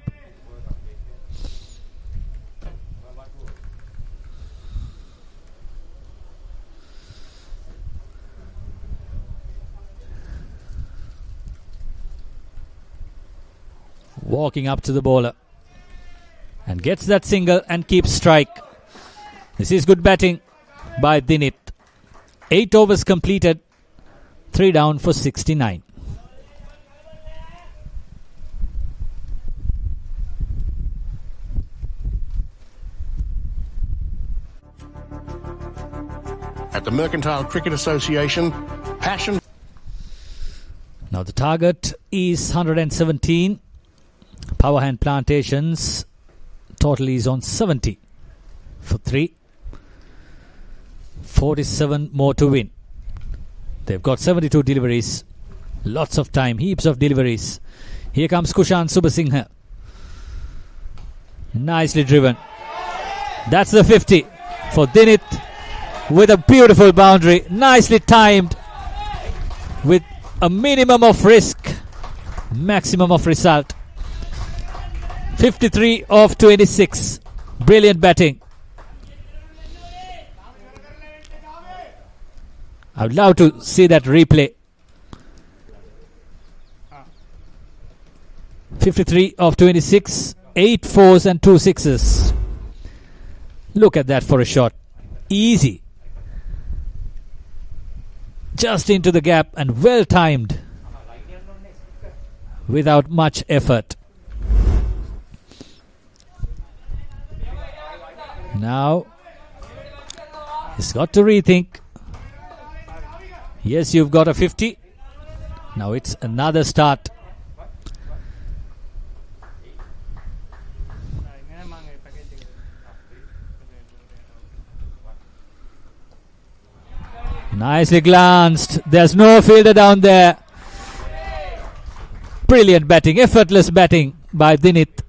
Walking up to the bowler and gets that single and keeps strike. This is good batting by Dinit. 8 overs completed, 3 down for 69. At the Mercantile Cricket Association, passion. Now the target is 117. Powerhand Plantations total is on 70 for 3. 47 more to win. They've got 72 deliveries. Lots of time, heaps of deliveries. Here comes Kushan Subasinghe. Nicely driven. That's the 50 for Dinit with a beautiful boundary. Nicely timed with a minimum of risk, maximum of result. 53 of 26. Brilliant batting. I would love to see that replay. 53 of 26. 8 fours and 2 sixes. Look at that for a shot. Easy. Just into the gap and well timed. Without much effort. Now he's got to rethink. Yes, you've got a 50. Now it's another start. Nicely glanced. There's no fielder down there. Brilliant batting, effortless batting by Dinit.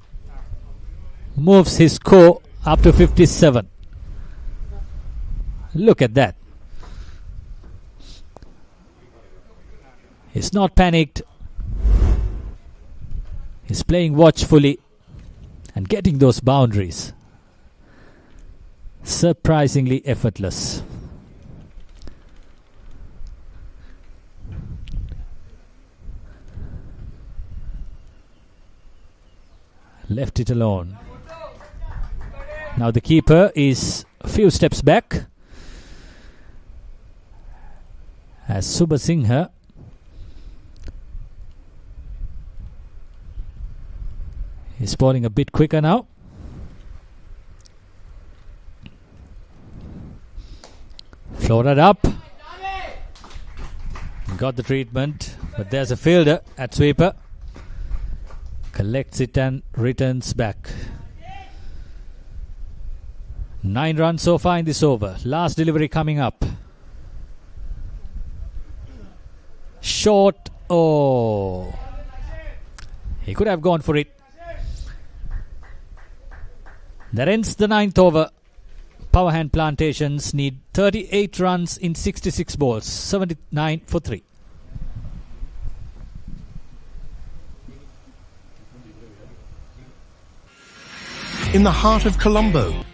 Moves his score up to 57. Look at that. He's not panicked. He's playing watchfully and getting those boundaries. Surprisingly effortless. Left it alone. Now the keeper is a few steps back as Subha Singha is bowling a bit quicker now. Floated up. Got the treatment, but there's a fielder at sweeper. Collects it and returns back. 9 runs so far in this over. Last delivery coming up. Short. Oh. He could have gone for it. That ends the 9th over. Powerhand Plantations need 38 runs in 66 balls. 79 for 3. In the heart of Colombo,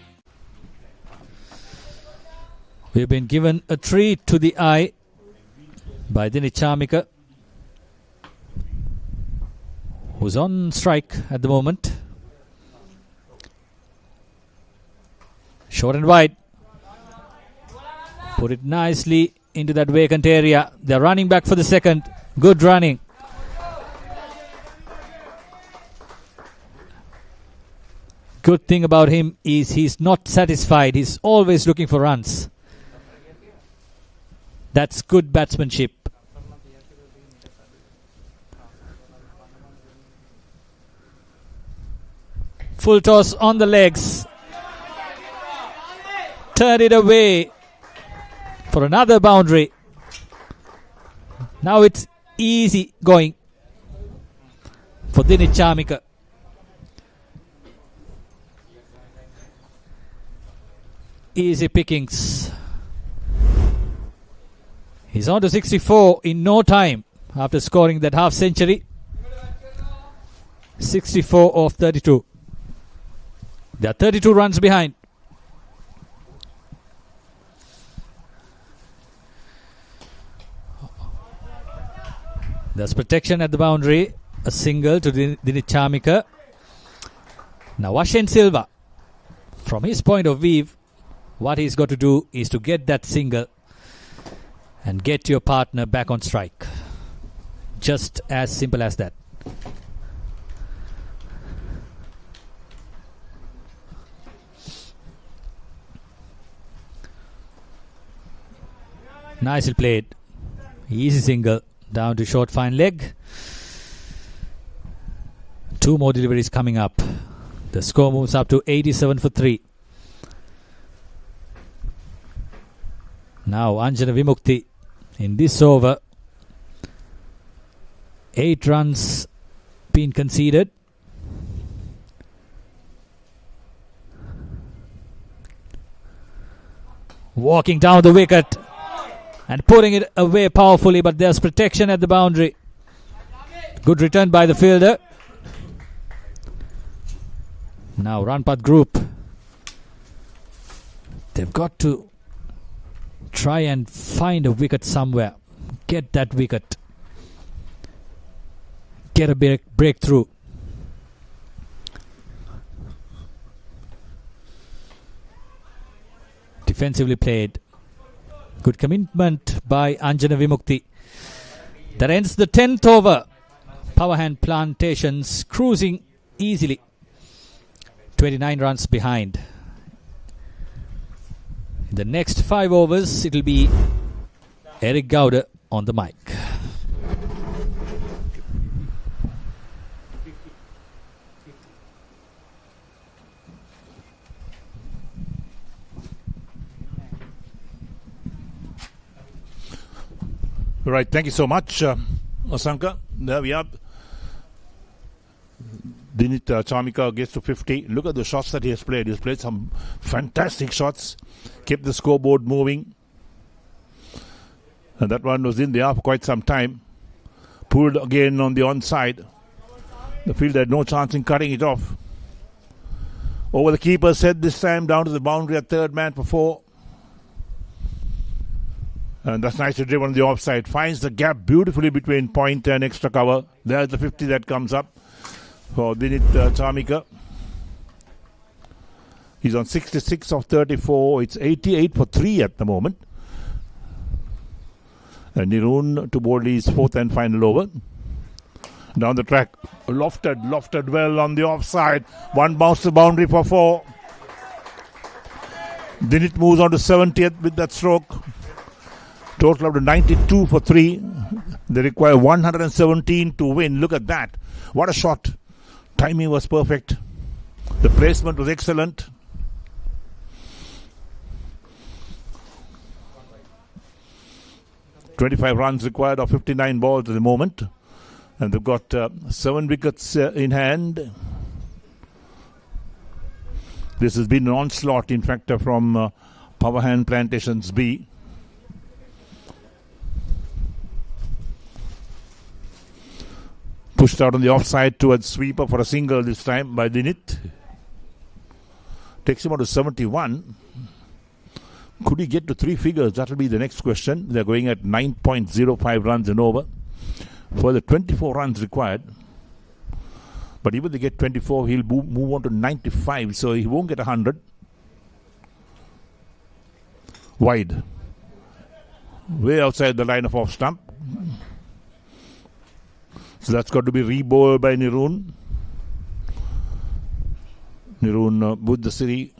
we've been given a treat to the eye by Dinit Chamika, who's on strike at the moment. Short and wide. Put it nicely into that vacant area. They're running back for the second. Good running. Good thing about him is he's not satisfied. He's always looking for runs. That's good batsmanship. Full toss on the legs. Turn it away for another boundary. Now it's easy going for Dinit Chamika. Easy pickings. He's on to 64 in no time after scoring that half century. 64 of 32. They are 32 runs behind. There's protection at the boundary. A single to Dinit Chamika. Now Ashen Silva, from his point of view, what he's got to do is to get that single and get your partner back on strike. Just as simple as that. Nicely played. Easy single. Down to short fine leg. 2 more deliveries coming up. The score moves up to 87 for 3. Now Anjana Vimukti in this over. 8 runs been conceded. Walking down the wicket and putting it away powerfully, but there's protection at the boundary. Good return by the fielder. Now Ranpath Group, they've got to try and find a wicket somewhere. Get that wicket. Get a breakthrough. Defensively played. Good commitment by Anjana Vimukti. That ends the 10th over. Powerhand Plantations cruising easily. 29 runs behind. The next 5 overs, it will be Eric Gowder on the mic. Right, thank you so much, Asanka. There we are. Dinit Chamika gets to 50. Look at the shots that he has played. He's played some fantastic shots. Kept the scoreboard moving. And that one was in the air for quite some time. Pulled again on the onside. The fielder had no chance in cutting it off. Over the keeper's head this time, down to the boundary at third man for 4. And that's nicely driven on the offside. Finds the gap beautifully between point and extra cover. There's the 50 that comes up for Dinit Chamika. He's on 66 of 34. It's 88 for 3 at the moment. And Nirun to bowl his 4th and final over. Down the track. Lofted well on the offside. One bounce to boundary for 4. Dinit moves on to 70th with that stroke. Total up to 92 for 3. They require 117 to win. Look at that. What a shot. Timing was perfect. The placement was excellent. $25 runs required of 59 balls at the moment. And they've got 7 wickets in hand. This has been an onslaught, in fact, from Powerhand Plantations B. Pushed out on the offside towards sweeper for a single this time by Dinit. Takes him out to 71. Could he get to 3 figures? That will be the next question. They're going at 9.05 runs and over. For the 24 runs required. But even if they get 24, he'll move on to 95. So he won't get 100. Wide. Way outside the line of off stump. So that's got to be re-bowled by Nirun. Nirun Buddhasiri.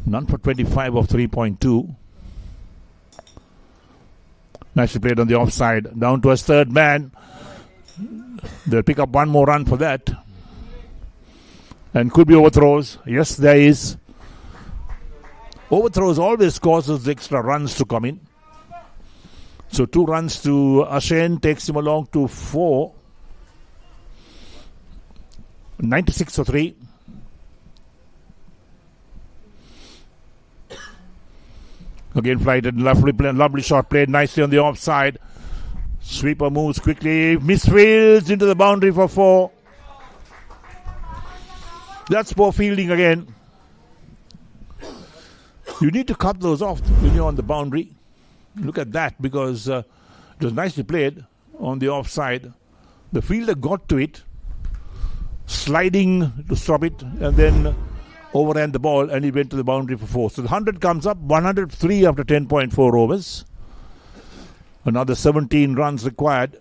None for 25 of 3.2. Nicely played on the offside. Down to his third man. They'll pick up 1 more run for that. And could be overthrows. Yes, there is. Overthrows always causes extra runs to come in. So 2 runs to Ashen takes him along to 4. 96 for 3. Again flighted, lovely shot played nicely on the offside. Sweeper moves quickly, misfields into the boundary for 4. That's poor fielding again. You need to cut those off when you're on the boundary. Look at that, because it was nicely played on the offside. The fielder got to it, sliding to stop it, and then overran the ball, and he went to the boundary for 4. So the 100 comes up, 103 after 10.4 overs. Another 17 runs required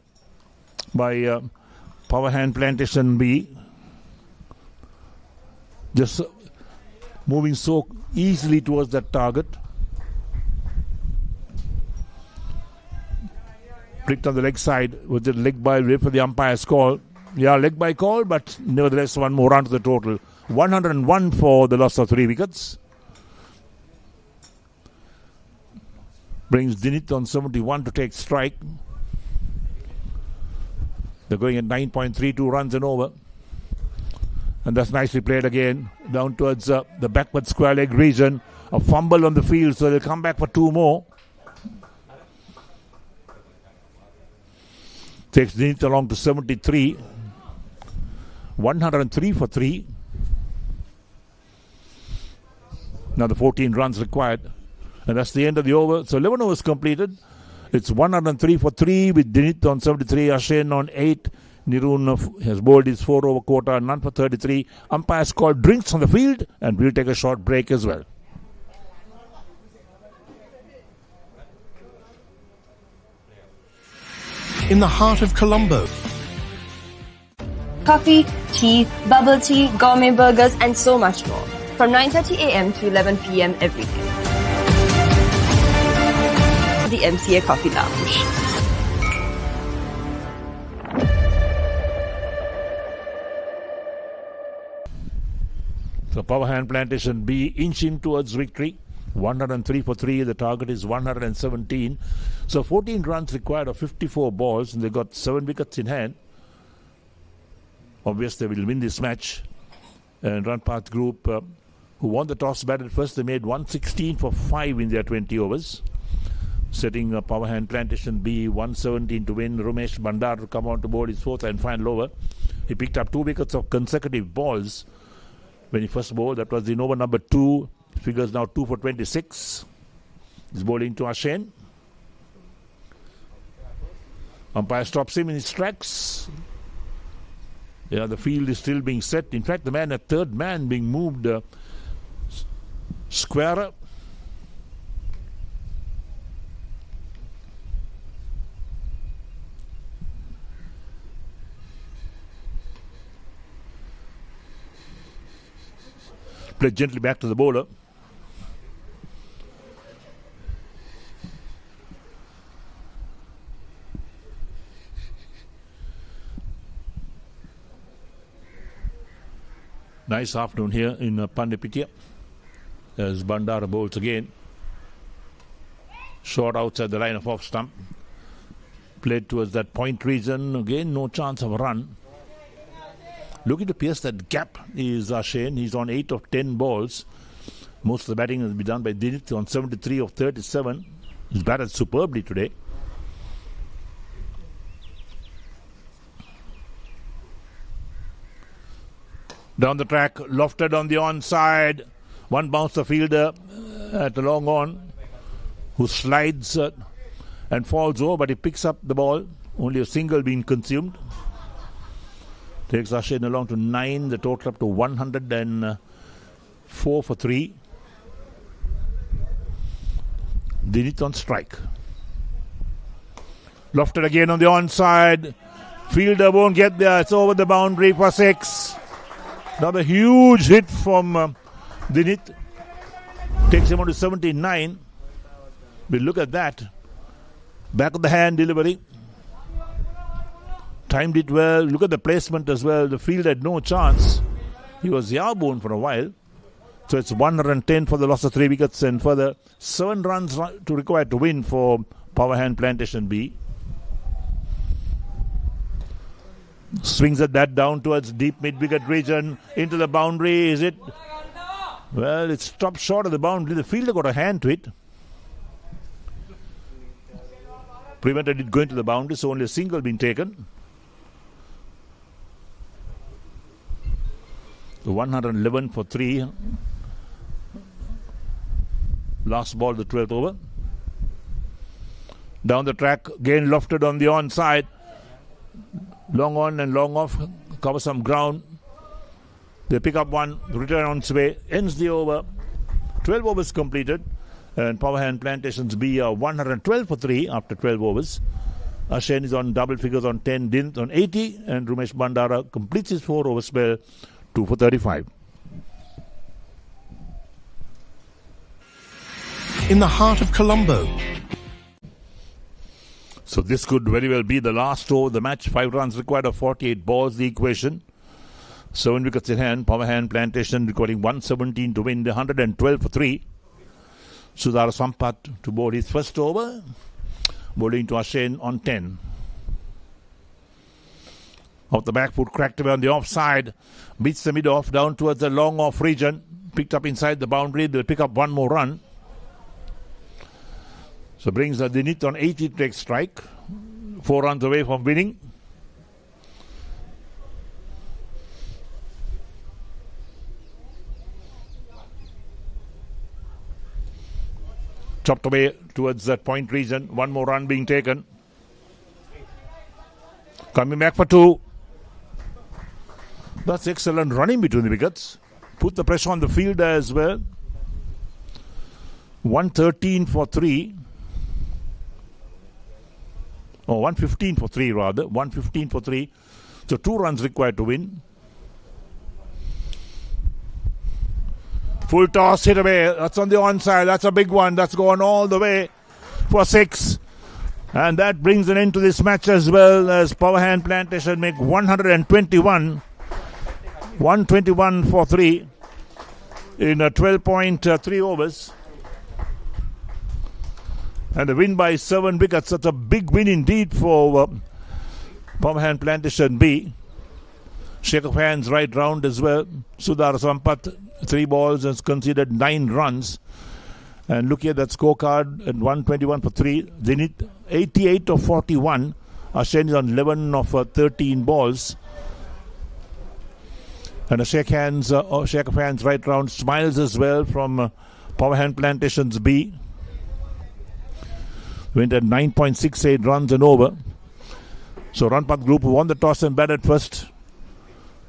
by Powerhand Plantation B. Just moving so easily towards that target. Pricked on the leg side with the leg by way for the umpire's call. Yeah, leg by call, but nevertheless 1 more run to the total. 101 for the loss of 3 wickets. Brings Dinit on 71 to take strike. They're going at 9.32 runs and over. And that's nicely played again. Down towards the backward square leg region. A fumble on the field, so they'll come back for 2 more. Takes Dinit along to 73. 103 for 3. Now the 14 runs required. And that's the end of the over. So 11 overs completed. It's 103 for 3 with Dinit on 73, Ashen on 8. Nirun has bowled his 4 over quota, none for 33. Umpires called drinks on the field, and we'll take a short break as well. In the heart of Colombo. Coffee, tea, bubble tea, gourmet burgers, and so much more. from 9:30 a.m. to 11 p.m. every day. The MCA Coffee Lounge. So Powerhand Plantation B inching towards victory. 103 for 3. The target is 117. So 14 runs required of 54 balls, and they got 7 wickets in hand. Obviously, they will win this match. And Ranpath Group, who won the toss, batted first. They made 116 for 5 in their 20 overs. Setting Powerhand Plantation B 117 to win. Ramesh Bandar to come on to board his fourth and final over. He picked up 2 wickets of consecutive balls when he first bowled. That was in over number 2. Figures now 2 for 26. He's bowling to Ashen. Umpire stops him in his tracks. Yeah, the field is still being set. In fact, the man at third man being moved squarer. Played gently back to the bowler. Nice afternoon here in Pandipitya as Bandara bowls again. Short outside the line of off stump. Played towards that point region. Again, no chance of a run. Looking to pierce that gap is Ashen. He's on 8 of 10 balls. Most of the batting has been done by Dinit on 73 of 37. He's batted superbly today. Down the track, lofted on the onside. One bounce the fielder at the long on, who slides and falls over, but he picks up the ball. Only a single being consumed. Takes Ashen along to 9, the total up to 104 for 3. Dinit on strike. Lofted again on the onside. Fielder won't get there. It's over the boundary for 6. Another huge hit from Dinit. Takes him on to 79. We'll look at that. Back of the hand delivery. Timed it well. Look at the placement as well. The field had no chance. He was airborne for a while. So it's 110 for the loss of 3 wickets and further 7 runs to require to win for Powerhand Plantation B. Swings at that down towards deep mid-wicket region. Into the boundary. Is it? Well, it's stopped short of the boundary. The fielder got a hand to it. Prevented it going to the boundary, so only a single being taken. The 111 for 3. Last ball, the 12th over. Down the track, again lofted on the onside. Long on and long off, cover some ground. They pick up one, return on its way, ends the over. 12 overs completed, and Powerhand Plantations B are 112 for 3 after 12 overs. Ashen is on double figures on 10, Dinit on 80, and Ramesh Bandara completes his 4-over spell, 2 for 35. In the heart of Colombo. So this could very well be the last over of the match. 5 runs required of 48 balls, the equation. 7 wickets in hand. Powerhand Plantation recording 117 to win the 112 for 3. Sudhara Sampath to board his first over. Bowling to Ashen on 10. Off the back foot, cracked away on the offside. Beats the mid-off down towards the long off region. Picked up inside the boundary. They'll pick up one more run. So brings the Dinit on 80 to take strike. 4 runs away from winning. Chopped away towards that point region. One more run being taken. Coming back for 2. That's excellent running between the wickets. Put the pressure on the fielder as well. 113 for 3. Oh, 115 for 3 rather. 115 for 3. So 2 runs required to win. Full toss hit away. That's on the onside. That's a big one. That's going all the way for 6. And that brings an end to this match as well, as Powerhand Plantation make 121. 121 for 3 in 12.3 overs. And the win by 7 wickets. That's a big win indeed for Powerhand Plantation B. Shake of hands right round as well. Sudhar Sampath, 3 balls, has conceded 9 runs. And look at that scorecard at 121 for 3. They need 88 of 41. Ashen is on 11 of 13 balls. And a shake of hands right round. Smiles as well from Powerhand Plantations B. Went at 9.68 runs and over. So Ranpath Group won the toss and batted first.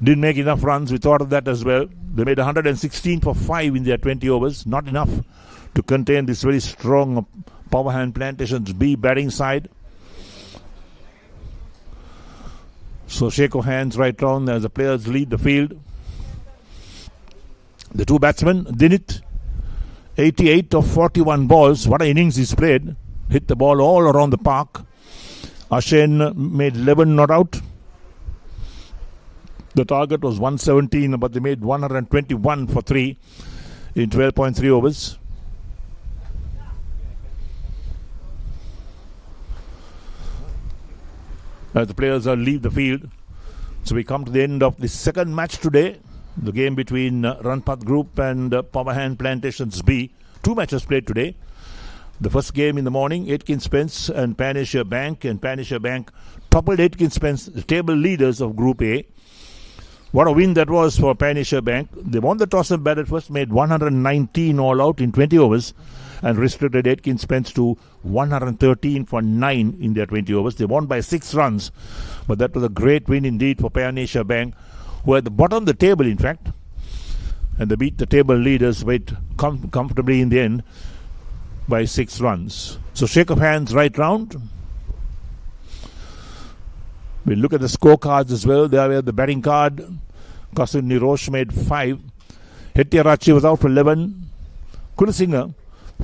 Didn't make enough runs. We thought of that as well. They made 116 for 5 in their 20 overs. Not enough to contain this very strong Powerhand Plantations B batting side. So shake of hands right round as the players lead the field. The 2 batsmen, Dinit, 88 of 41 balls. What an innings he's played. Hit the ball all around the park. Ashen made 11 not out. The target was 117, but they made 121 for 3 in 12.3 overs. As the players leave the field. So we come to the end of the second match today. The game between Ranpath Group and Powerhand Plantations B. 2 matches played today. The first game in the morning, Aitken Spence and Pan Asia Bank. And Pan Asia Bank toppled Aitken Spence, the table leaders of Group A. What a win that was for Pan Asia Bank. They won the toss and batted first, made 119 all out in 20 overs. And restricted Aitken Spence to 113 for 9 in their 20 overs. They won by 6 runs. But that was a great win indeed for Pan Asia Bank, who are at the bottom of the table, in fact. And they beat the table leaders comfortably in the end by 6 runs. So shake of hands right round. We look at the scorecards as well. There we have the batting card. Kasun Nirosh made 5. Hettiarachi was out for 11. Kulasinger,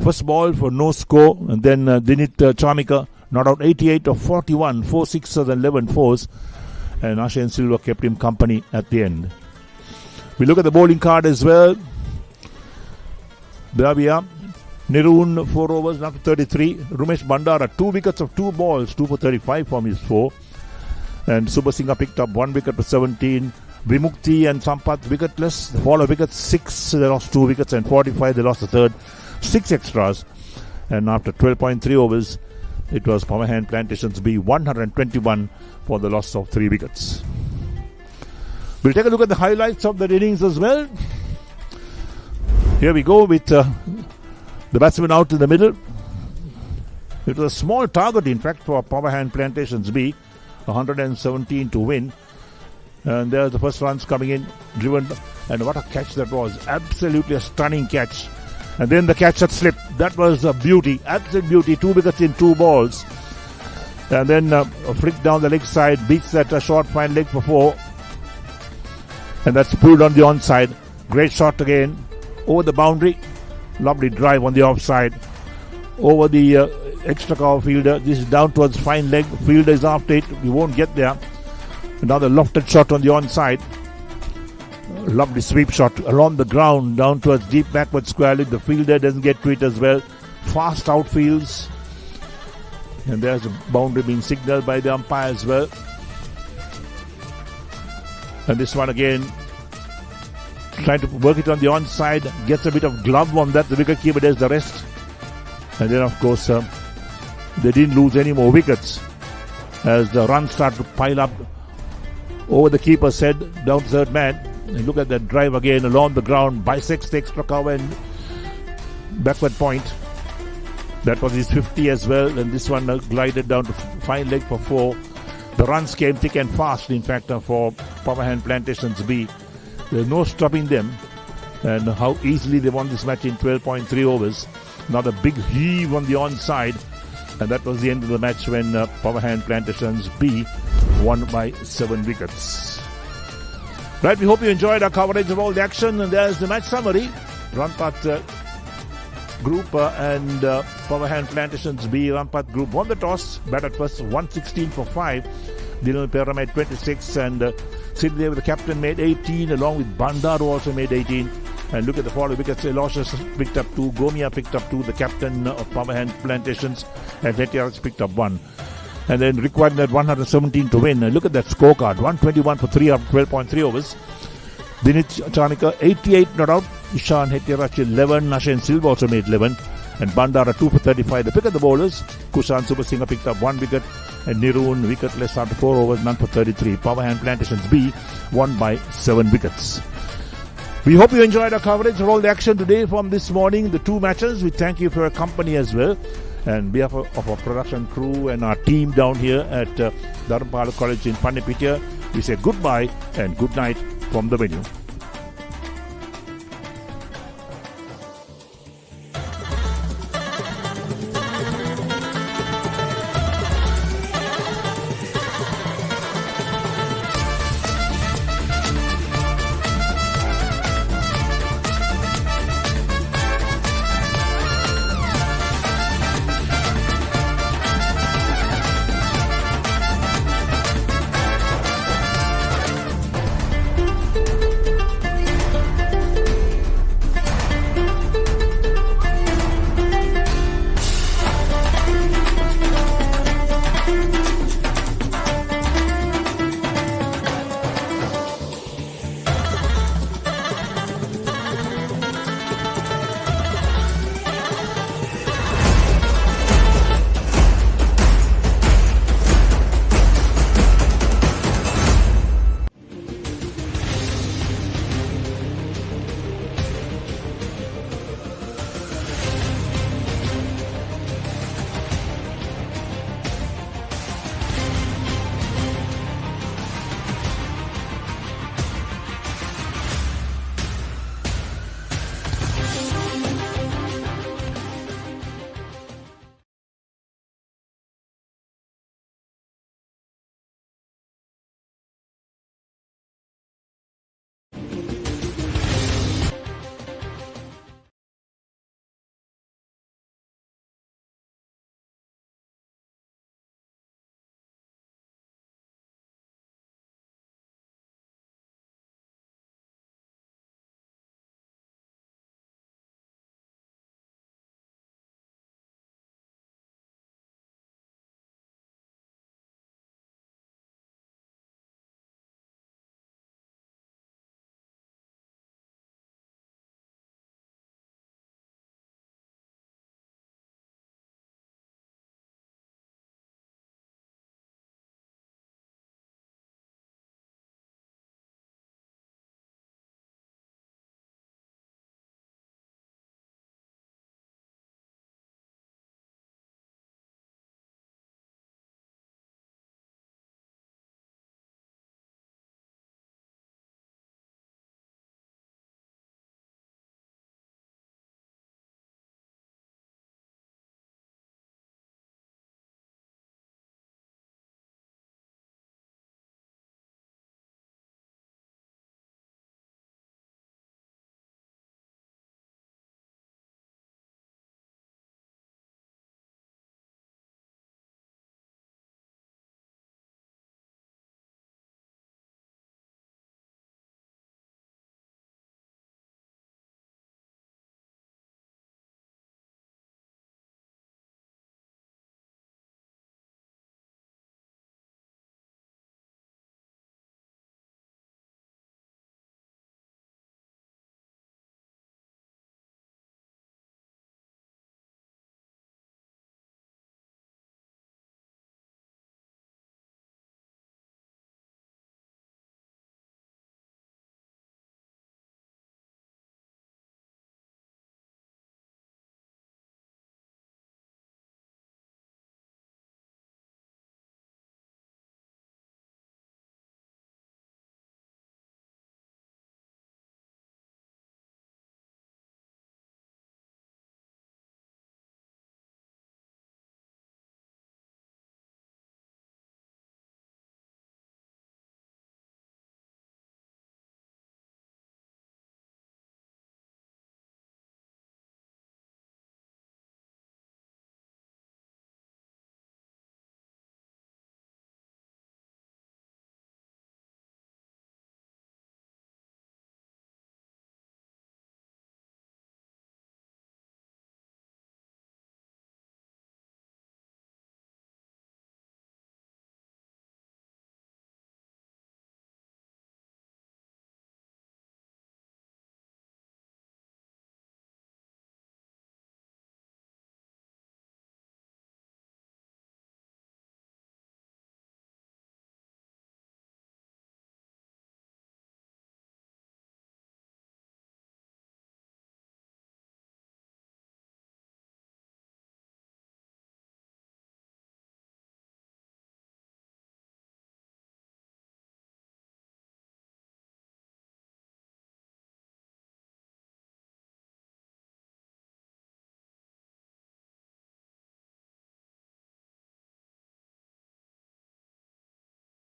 first ball for no score. And then Dinit Chamika not out, 88 of 41. 4 sixes and 11 fours. And Ashen Silva kept him company at the end. We look at the bowling card as well. There we are. Nirun, 4 overs, not 33. Rumesh Bandara, 2 wickets of 2 balls, 2 for 35 from his 4. And Subhasingha picked up 1 wicket for 17. Vimukti and Sampath wicketless. The fall of wickets, 6. They lost 2 wickets, and 45 they lost the third. 6 extras. And after 12.3 overs, it was Powerhand Plantations B 121 for the loss of 3 wickets. We'll take a look at the highlights of that innings as well. Here we go with the batsman out in the middle. It was a small target, in fact, for Powerhand Plantations B. 117 to win. And there's the first runs coming in, driven. And what a catch that was. Absolutely a stunning catch. And then the catch that slipped. That was a beauty. Absolute beauty. 2 wickets in 2 balls. And then a flick down the leg side. Beats that short fine leg for 4. And that's pulled on the onside. Great shot again. Over the boundary. Lovely drive on the offside. Over the extra cover fielder. This is down towards fine leg. Fielder is after it. We won't get there. Another lofted shot on the onside. Lovely sweep shot along the ground. Down towards deep backward square leg. The fielder doesn't get to it as well. Fast outfields. And there's a boundary being signaled by the umpire as well. And this one again, trying to work it on the onside, gets a bit of glove on that. The wicketkeeper does the rest. And then, of course, they didn't lose any more wickets as the runs start to pile up over the keeper's head, down to third man. And look at that drive again along the ground, bisects the extra cover and backward point. That was his 50 as well, and this one glided down to fine leg for 4. The runs came thick and fast, in fact, for Powerhand Plantations B. There's no stopping them. And how easily they won this match in 12.3 overs. Another big heave on the onside. And that was the end of the match when Powerhand Plantations B won by 7 wickets. Right, we hope you enjoyed our coverage of all the action. And there's the match summary. Ranpath Group and Powerhand Plantations B. Ranpath Group won the toss, batted first 116 for 5. Dilal Pera made 26 and Sidney, the captain, made 18 along with Bandar, who also made 18. And look at the following wickets. Aloysius picked up 2, Gomia picked up 2, the captain of Powerhand Plantations, and Hettiaraj picked up 1. And then required that 117 to win. And look at that scorecard, 121 for 3 after 12.3 overs. Dinit Chanika 88 not out. Ishan Hettiaraj 11. Nashen Silva also made 11. And Bandara 2 for 35. The pick of the bowlers, Kushan Supersinger picked up 1 wicket. And Nirun wicketless after 4 overs, none for 33. Powerhand Plantations B won by 7 wickets. We hope you enjoyed our coverage of all the action today from this morning, the 2 matches. We thank you for your company as well. And on behalf of our production crew and our team down here at Dharampada College in Panipitya, we say goodbye and good night from the venue.